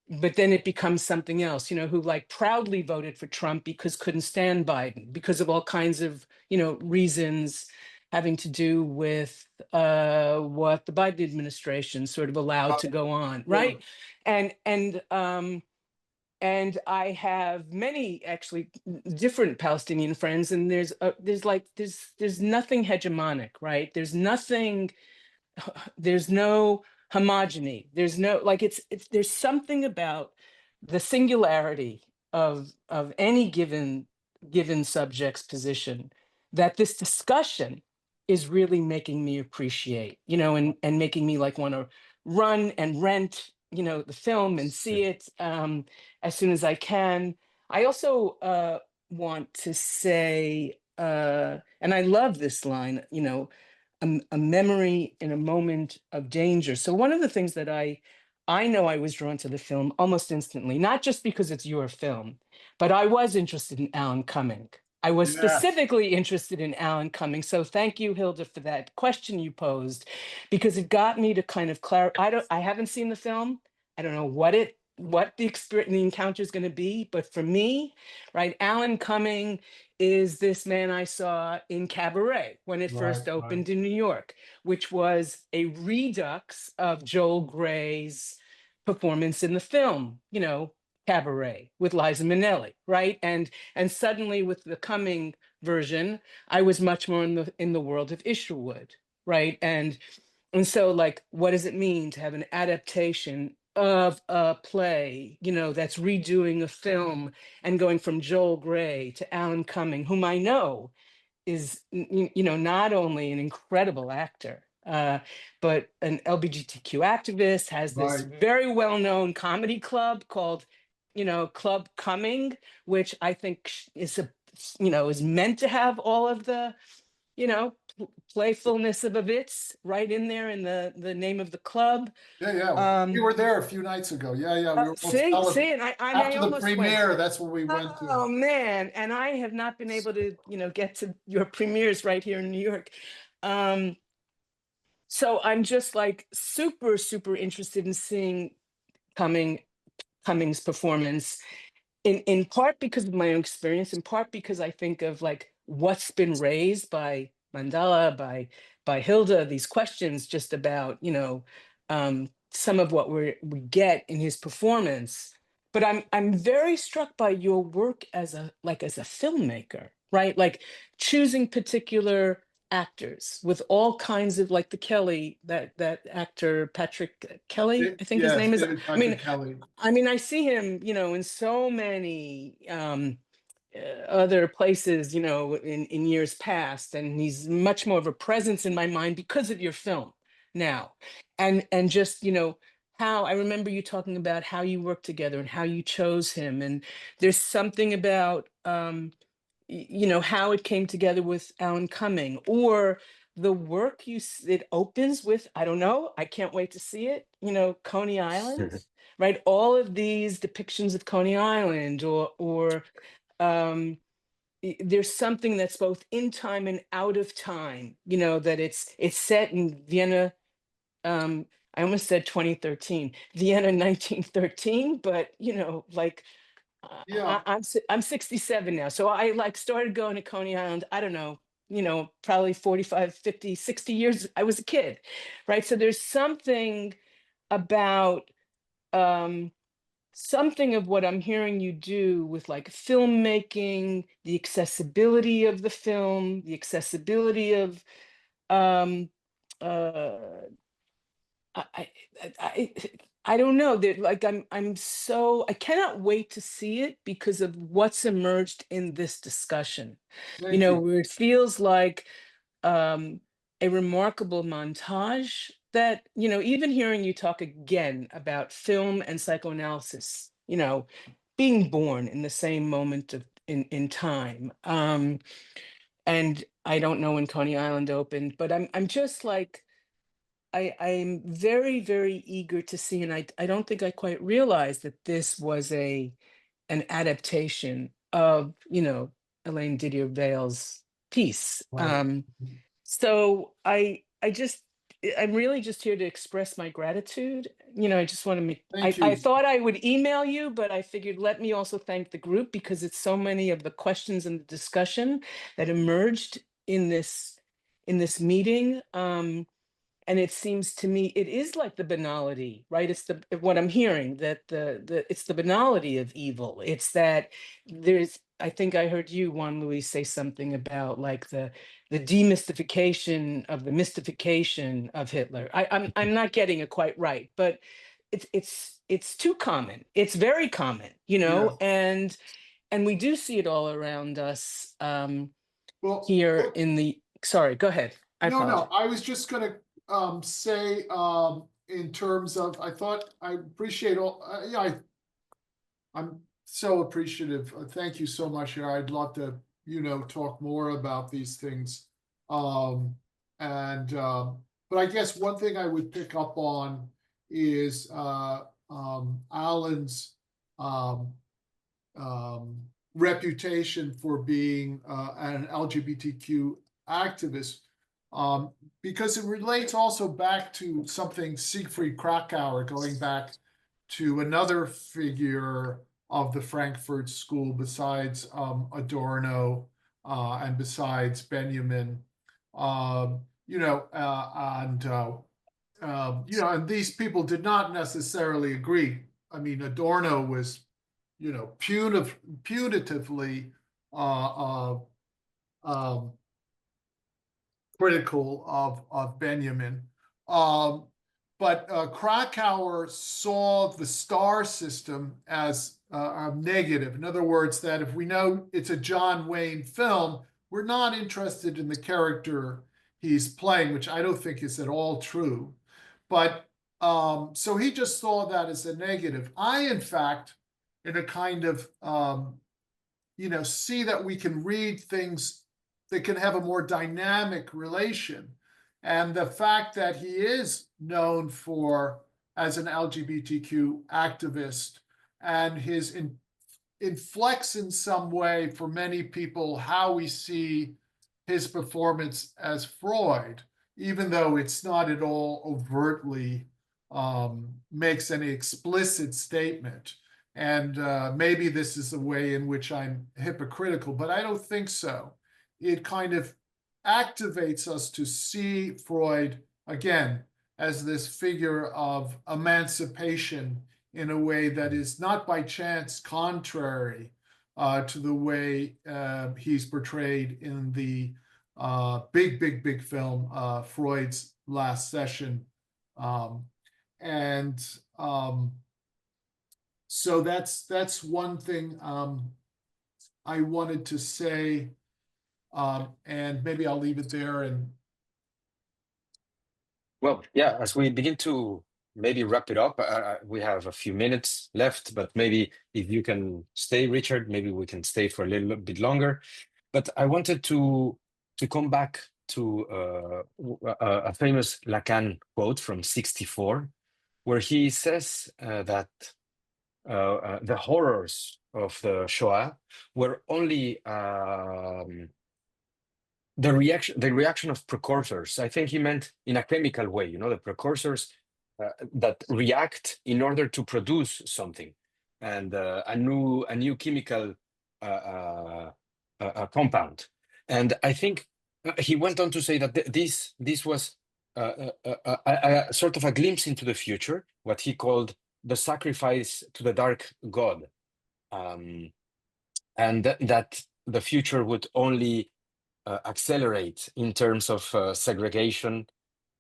Speaker 7: but then it becomes something else, who proudly voted for Trump because couldn't stand Biden because of all kinds of, reasons having to do with what the Biden administration sort of allowed to go on, right? And I have many actually different Palestinian friends, and there's nothing hegemonic, right? There's no homogeny. There's no, like, there's something about the singularity of any given subject's position that this discussion is really making me appreciate, you know, and making me like want to run and rent, you know, the film and see it as soon as I can. I also want to say, and I love this line, you know, a memory in a moment of danger. So one of the things that I know I was drawn to the film almost instantly, not just because it's your film, but I was interested in Alan Cumming. I was
Speaker 2: Yes.
Speaker 7: specifically interested in Alan Cumming. So thank you, Hilda, for that question you posed, because it got me to kind of clarify. I haven't seen the film. I don't know what the experience, the encounter is going to be, but for me, right, Alan Cumming is this man I saw in Cabaret when it first opened in New York, which was a redux of Joel Grey's performance in the film, you know, Cabaret with Liza Minnelli, right? And suddenly with the Cumming version, I was much more in the world of Isherwood, right? And so, like, what does it mean to have an adaptation of a play, you know, that's redoing a film and going from Joel Grey to Alan Cumming, whom I know is, you know, not only an incredible actor, but an LGBTQ activist, has this very well-known comedy club called, you know, Club Cumming, which I think is is meant to have all of the, you know, playfulness of a Vitz right in there in the name of the club.
Speaker 2: We were there a few nights ago. We were
Speaker 7: see, and I
Speaker 2: after the
Speaker 7: almost
Speaker 2: premiere.
Speaker 7: went.
Speaker 2: That's where we went to.
Speaker 7: Oh man, and I have not been able to, you know, get to your premieres right here in New York. So I'm just like super interested in seeing Cumming's performance, in part because of my own experience, in part because I think of like what's been raised by Mandela, by Hilda, these questions just about, you know, some of what we get in his performance. But I'm very struck by your work as a filmmaker, right? Like choosing particular actors with all kinds of, like the Kelly, that actor Patrick Kelly, I think his name is.
Speaker 2: Kelly.
Speaker 7: I mean, I see him, you know, in so many other places, you know, in years past, and he's much more of a presence in my mind because of your film now, and just, you know, how I remember you talking about how you worked together and how you chose him, and there's something about you know, how it came together with Alan Cumming, or the work it opens with, I don't know, I can't wait to see it, you know, Coney Island, right? All of these depictions of Coney Island, or there's something that's both in time and out of time, you know, that it's set in Vienna. I almost said 2013, Vienna 1913, but you know, like I'm 67 now, so I like started going to Coney Island, I don't know, you know, probably 45, 50, 60 years I was a kid, right? So there's something about something of what I'm hearing you do with like filmmaking, the accessibility of the film, the accessibility of uh I I I don't know, that like I'm so, I cannot wait to see it because of what's emerged in this discussion. You know, where it feels like a remarkable montage that, you know, even hearing you talk again about film and psychoanalysis, you know, being born in the same moment of in time. And I don't know when Coney Island opened, but I'm just like, I'm very eager to see, and I don't think I quite realized that this was an adaptation of, you know, Alain Didier-Weill's piece. So I'm really just here to express my gratitude. You know, I just want to make, I thought I would email you, but I figured let me also thank the group, because it's so many of the questions and the discussion that emerged in this meeting. And it seems to me it is like the banality, right? It's what I'm hearing, that it's the banality of evil. It's that there's I think I heard you, Juan Luis, say something about like the demystification of the mystification of Hitler. I'm not getting it quite right, but it's too common. It's very common, you know, and we do see it all around us here in the. Sorry, go ahead.
Speaker 2: No, I was just going to say in terms of, I appreciate all. I'm so appreciative. Thank you so much here. I'd love to, talk more about these things. But I guess one thing I would pick up on is Alan's reputation for being an LGBTQ activist, because it relates also back to something Siegfried Kracauer, going back to another figure of the Frankfurt School besides Adorno and besides Benjamin, and these people did not necessarily agree. I mean, Adorno was, punitively critical of Benjamin. But Kracauer saw the star system as negative. In other words, that if we know it's a John Wayne film, we're not interested in the character he's playing, which I don't think is at all true. But so he just saw that as a negative. I, in fact, in a kind of, see that we can read things that can have a more dynamic relation. And the fact that he is known as an LGBTQ activist, and his inflects in some way for many people how we see his performance as Freud, even though it's not at all overtly makes any explicit statement. And maybe this is a way in which I'm hypocritical, but I don't think so. It kind of activates us to see Freud, again, as this figure of emancipation in a way that is not by chance contrary to the way he's portrayed in the big film, Freud's Last Session. So that's one thing I wanted to say, and maybe I'll leave it there.
Speaker 1: Well, yeah, as we begin to maybe wrap it up, we have a few minutes left, but maybe if you can stay, Richard, maybe we can stay for a little bit longer. But I wanted to come back to a famous Lacan quote from '64, where he says that the horrors of the Shoah were only the reaction of precursors. I think he meant in a chemical way, the precursors that react in order to produce something, and a new chemical compound. And I think he went on to say that this was a sort of a glimpse into the future, what he called the sacrifice to the dark god, and that the future would only accelerate in terms of segregation.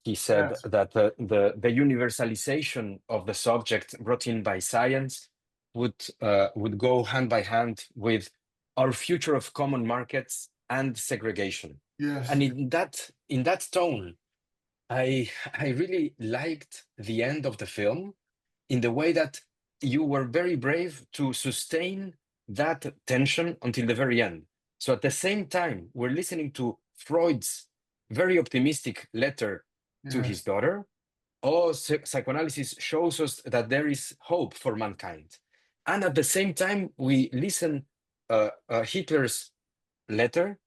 Speaker 1: He said that the universalization of the subject brought in by science would go hand by hand with our future of common markets and segregation.
Speaker 2: Yes.
Speaker 1: And in that tone, I really liked the end of the film, in the way that you were very brave to sustain that tension until the very end. So at the same time, we're listening to Freud's very optimistic letter to his daughter. Psychoanalysis shows us that there is hope for mankind. And at the same time, we listen Hitler's letter,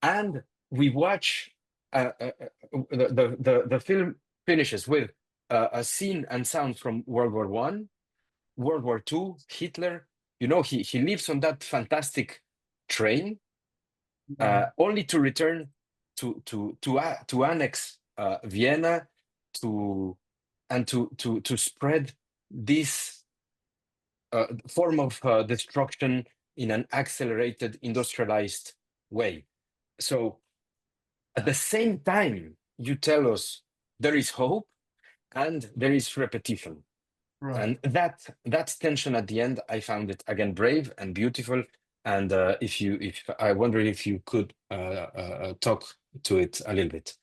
Speaker 1: and we watch the film finishes with a scene and sound from World War I, World War II, Hitler. He lives on that fantastic train, only to return to annex Vienna, to spread this form of destruction in an accelerated, industrialized way. So at the same time, you tell us there is hope and there is repetition.
Speaker 2: Right.
Speaker 1: And that tension at the end, I found it again brave and beautiful. And if I wonder if you could talk to it a little bit.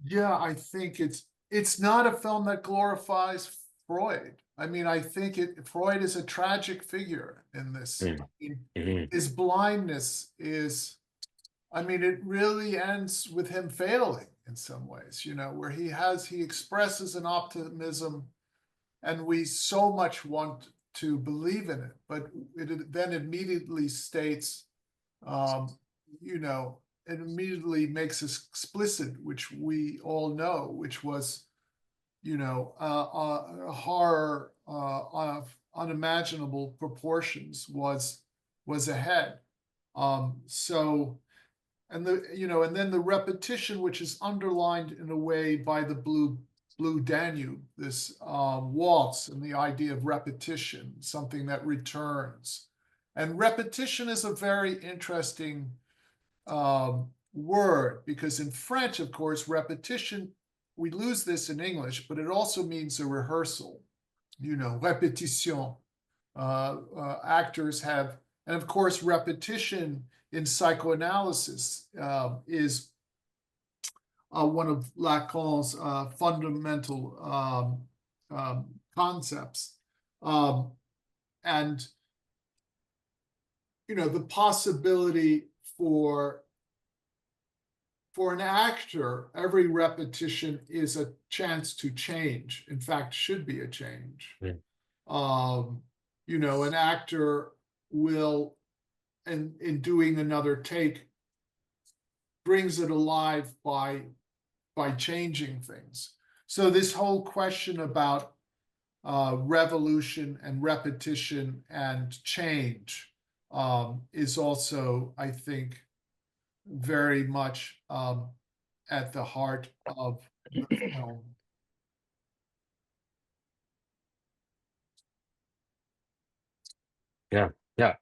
Speaker 2: Yeah, I think it's not a film that glorifies Freud. I mean, I think Freud is a tragic figure in this. His blindness is, I mean, it really ends with him failing in some ways, you know, where he expresses an optimism and we so much want to believe in it, but it then immediately states, you know, it immediately makes us explicit, which we all know, which was, you know, a horror of unimaginable proportions was ahead. So, and then the repetition, which is underlined in a way by the Blue Danube, this waltz, and the idea of repetition, something that returns. And repetition is a very interesting word, because in French, of course, repetition, we lose this in English, but it also means a rehearsal, you know, répétition. Actors have, and of course, repetition in psychoanalysis is one of Lacan's fundamental concepts. And, you know, the possibility for an actor, every repetition is a chance to change. In fact, should be a change. Yeah. You know, an actor will, in doing another take, brings it alive by changing things. So this whole question about revolution and repetition and change is also, I think, very much at the heart of the film.
Speaker 1: Yeah,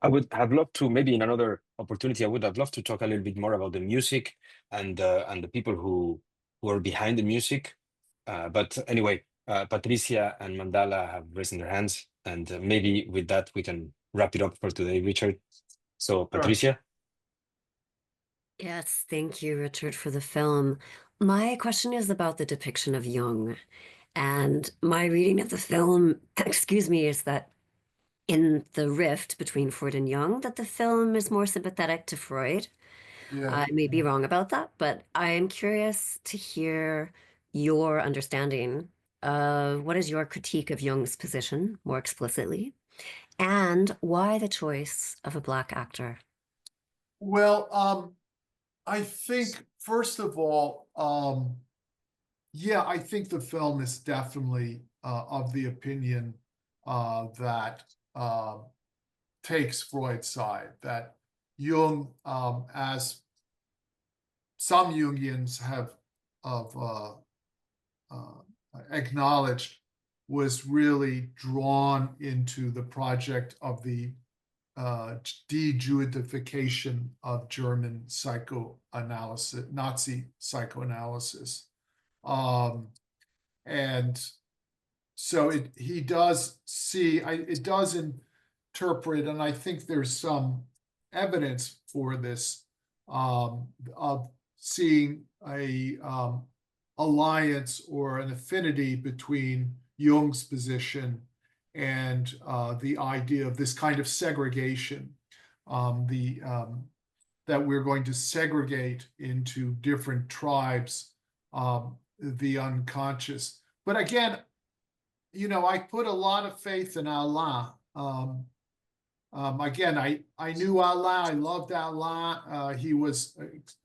Speaker 1: I would have loved to, maybe in another opportunity, I would have loved to talk a little bit more about the music and the people who are behind the music. But anyway, Patricia and Mandala have raised their hands, and maybe with that we can wrap it up for today, Richard. So, Patricia.
Speaker 8: Yes, thank you, Richard, for the film. My question is about the depiction of Jung. And my reading of the film, excuse me, is that in the rift between Freud and Jung, that the film is more sympathetic to Freud.
Speaker 2: Yeah.
Speaker 8: I may be wrong about that, but I am curious to hear your understanding of what is your critique of Jung's position more explicitly, and why the choice of a Black actor?
Speaker 2: Well, I think, first of all, yeah, I think the film is definitely of the opinion that takes Freud's side, that Jung, as some Jungians have acknowledged, was really drawn into the project of the de-Judification of German psychoanalysis, Nazi psychoanalysis. And so he does see, it does interpret, and I think there's some evidence for this, of seeing a alliance or an affinity between Jung's position and the idea of this kind of segregation, that we're going to segregate into different tribes the unconscious. But again, you know, I put a lot of faith in Alain. Again, I knew Alain, I loved Alain. He was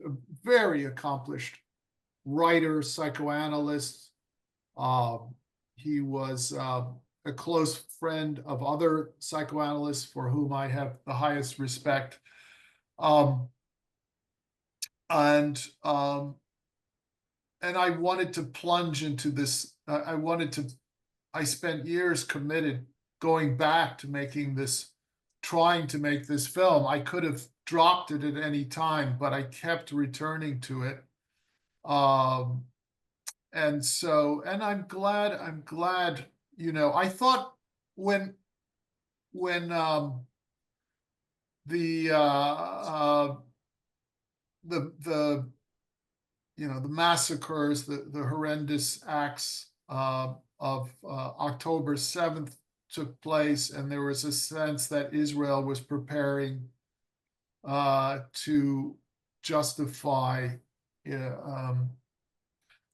Speaker 2: a very accomplished writer, psychoanalyst. He was a close friend of other psychoanalysts for whom I have the highest respect. And I wanted to plunge into this. I spent years committed going back to making this trying to make this film. I could have dropped it at any time, but I kept returning to it. And so, and I'm glad, you know, I thought when the you know, the massacres, the horrendous acts of October 7th took place, and there was a sense that Israel was preparing to justify,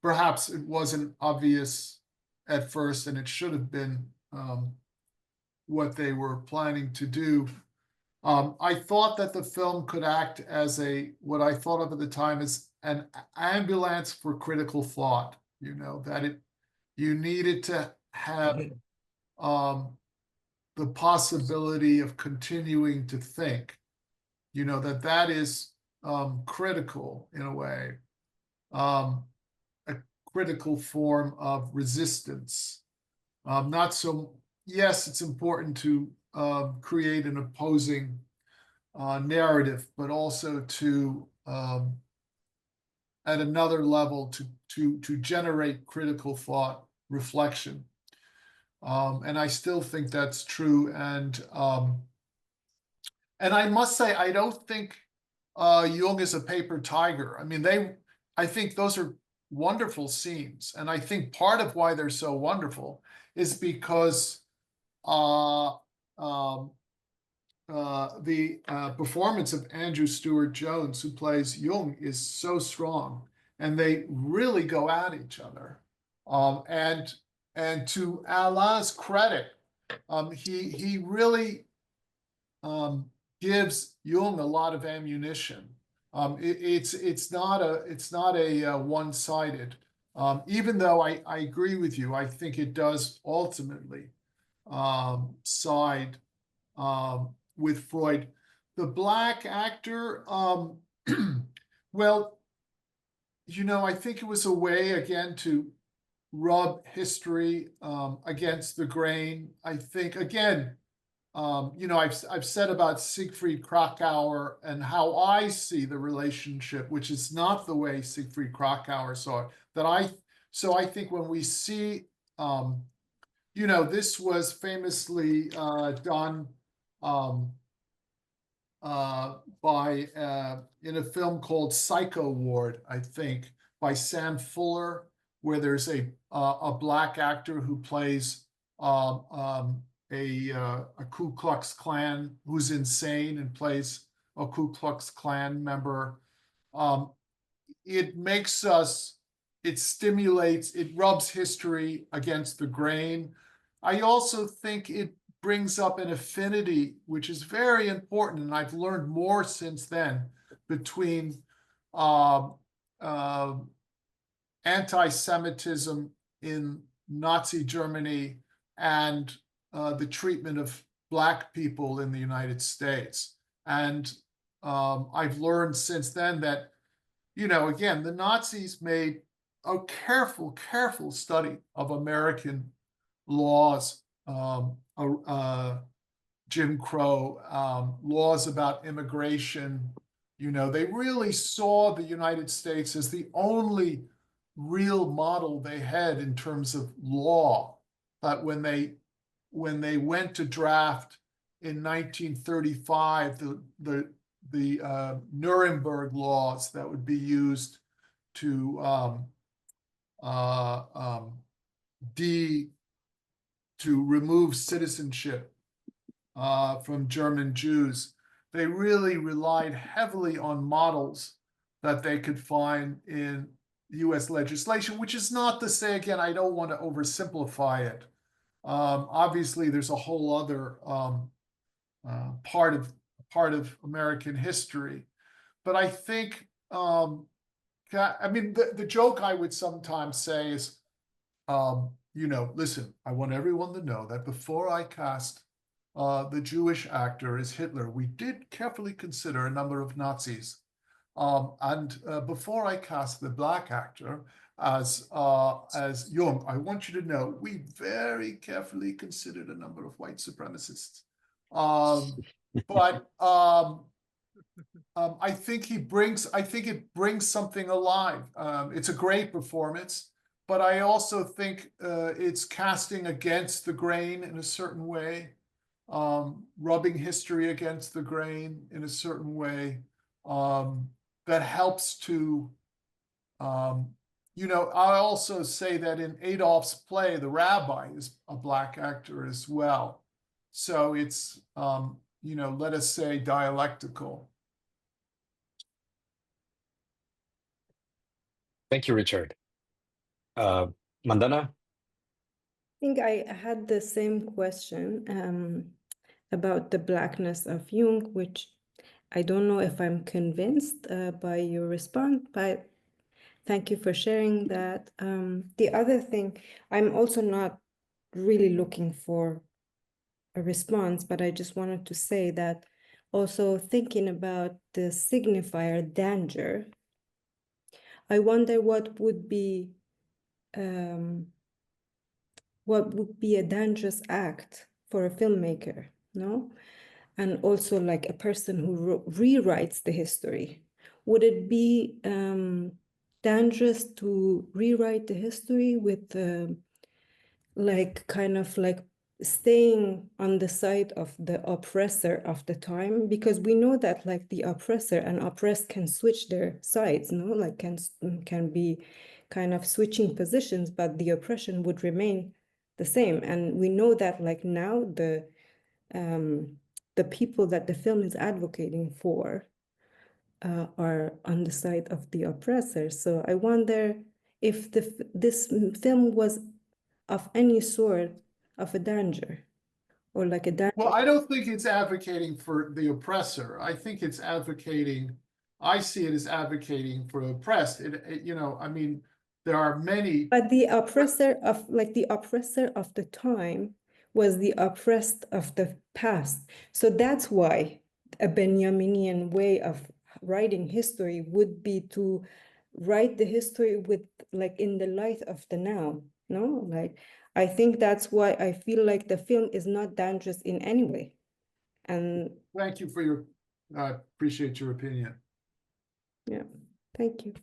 Speaker 2: perhaps it wasn't obvious at first, and it should have been what they were planning to do. I thought that the film could act as what I thought of at the time as an ambulance for critical thought, you know, that you needed to have the possibility of continuing to think, you know, that is critical in a way, a critical form of resistance. Not so, yes, it's important to create an opposing narrative, but also to, at another level, to generate critical thought, reflection. And I still think that's true. And I must say, I don't think Jung is a paper tiger. I mean, I think those are wonderful scenes. And I think part of why they're so wonderful is because the performance of Andrew Stewart Jones, who plays Jung, is so strong, and they really go at each other. And to Alain's credit, he really gives Jung a lot of ammunition. It's not a one-sided. Even though I agree with you, I think it does ultimately side with Freud. The Black actor, well, you know, I think it was a way, again, to rub history against the grain. I think, again, you know, I've said about Siegfried Kracauer and how I see the relationship, which is not the way Siegfried Kracauer saw it. So I think when we see, you know, this was famously done by in a film called Psycho Ward, I think, by Sam Fuller, where there's a Black actor who plays a Ku Klux Klan, who's insane and plays a Ku Klux Klan member. It stimulates, it rubs history against the grain. I also think it brings up an affinity, which is very important, and I've learned more since then, between anti-Semitism in Nazi Germany and the treatment of Black people in the United States. And I've learned since then that, you know, again, the Nazis made a careful study of American laws, Jim Crow, laws about immigration. You know, they really saw the United States as the only real model they had in terms of law. But when they went to draft in 1935, the Nuremberg laws that would be used to remove citizenship from German Jews, they really relied heavily on models that they could find in US legislation, which is not to say, again, I don't want to oversimplify it. Obviously, there's a whole other part of American history. But I think, I mean, the joke I would sometimes say is, you know, listen, I want everyone to know that before I cast the Jewish actor as Hitler, we did carefully consider a number of Nazis. And before I cast the Black actor as Jung, I want you to know we very carefully considered a number of white supremacists. but I think it brings something alive. It's a great performance, but I also think it's casting against the grain in a certain way, rubbing history against the grain in a certain way, that helps to, I also say that in Adolf's play, the rabbi is a Black actor as well. So it's, let us say dialectical.
Speaker 1: Thank you, Richard. Mandana?
Speaker 6: I think I had the same question about the Blackness of Jung, which I don't know if I'm convinced by your response, but thank you for sharing that. The other thing, I'm also not really looking for a response, but I just wanted to say that also thinking about the signifier danger, I wonder what would be a dangerous act for a filmmaker, no? And also like a person who rewrites the history. Would it be dangerous to rewrite the history with like kind of like staying on the side of the oppressor of the time? Because we know that like the oppressor and oppressed can switch their sides, no? Like can be kind of switching positions, but the oppression would remain the same. And we know that like now the people that the film is advocating for are on the side of the oppressor. So I wonder if this film was of any sort of a danger, or like a danger.
Speaker 2: Well, I don't think it's advocating for the oppressor. I think it's I see it as advocating for the oppressed. I mean, there are many.
Speaker 6: But the oppressor of the time was the oppressed of the past. So that's why a Benjaminian way of writing history would be to write the history with like in the light of the now, no? Like I think that's why I feel like the film is not dangerous in any way. And
Speaker 2: thank you for your appreciate your opinion.
Speaker 6: yeah, thank you.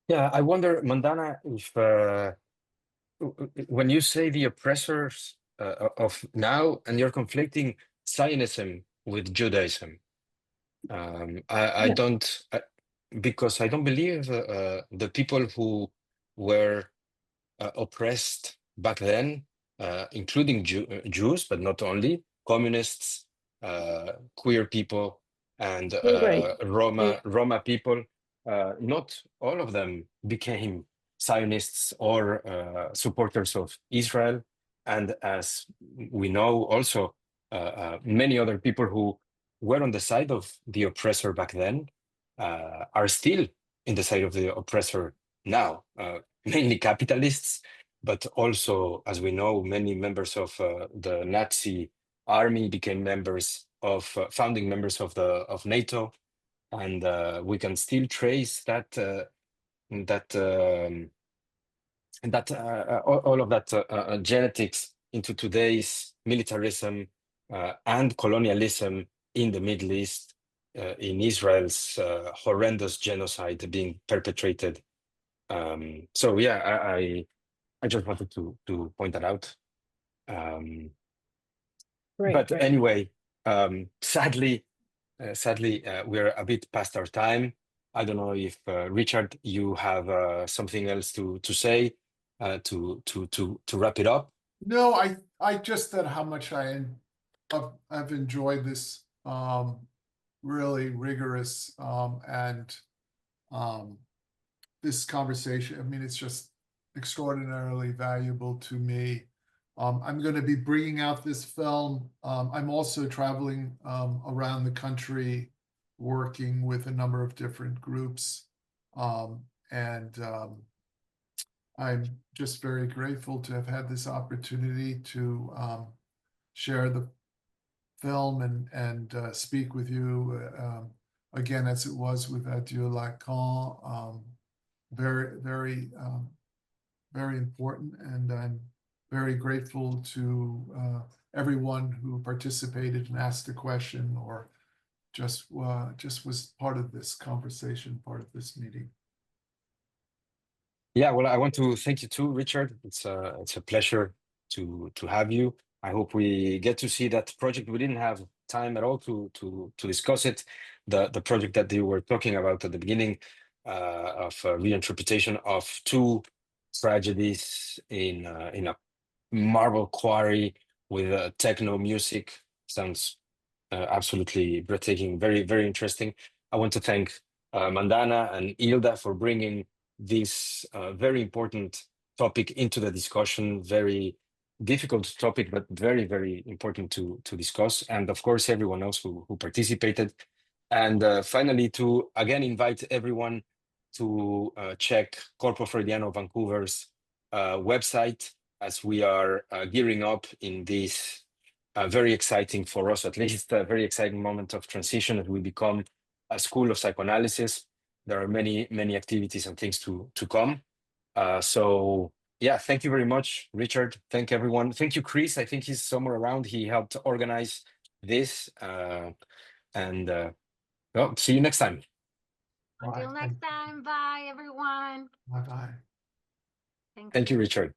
Speaker 1: Yeah, I wonder, Mandana, if when you say the oppressors of now, and you're conflicting Zionism with Judaism, I don't, because I don't believe the people who were oppressed back then, including Jews, but not only, communists, queer people, and
Speaker 6: Right.
Speaker 1: Roma people, not all of them became Zionists or supporters of Israel. And as we know also, many other people who were on the side of the oppressor back then are still in the side of the oppressor now, mainly capitalists, but also, as we know, many members of the Nazi army became founding members of NATO, and we can still trace all of that genetics into today's militarism and colonialism in the Middle East, in Israel's horrendous genocide being perpetrated. So yeah, I just wanted to point that out. But anyway, sadly, we're a bit past our time. I don't know if Richard, you have something else to say to wrap it up.
Speaker 2: No, I just said how much I've enjoyed this really rigorous and this conversation. I mean, it's just extraordinarily valuable to me. I'm going to be bringing out this film. I'm also traveling around the country, working with a number of different groups. And I'm just very grateful to have had this opportunity to share the film and speak with you again, as it was with Jacques Lacan. Very, very, very important. And I'm very grateful to everyone who participated and asked a question or just was part of this conversation, part of this meeting.
Speaker 1: Yeah, well, I want to thank you too, Richard. It's a pleasure to have you. I hope we get to see that project. We didn't have time at all to discuss it. The project that you were talking about at the beginning of reinterpretation of two tragedies in a marble quarry with techno music sounds absolutely breathtaking. Very, very interesting. I want to thank Mandana and Ilda for bringing this very important topic into the discussion. Very difficult topic, but very, very important to discuss. And of course, everyone else who participated. And finally, to again invite everyone to check Corpo Freudiano Vancouver's website, as we are gearing up in this very exciting, for us at least, a very exciting moment of transition as we become a school of psychoanalysis. There are many, many activities and things to come. So yeah, thank you very much, Richard. Thank everyone. Thank you, Chris. I think he's somewhere around. He helped organize this. Well, see you next time.
Speaker 3: Until next time, bye everyone.
Speaker 2: Bye-bye.
Speaker 1: Thank you, Richard.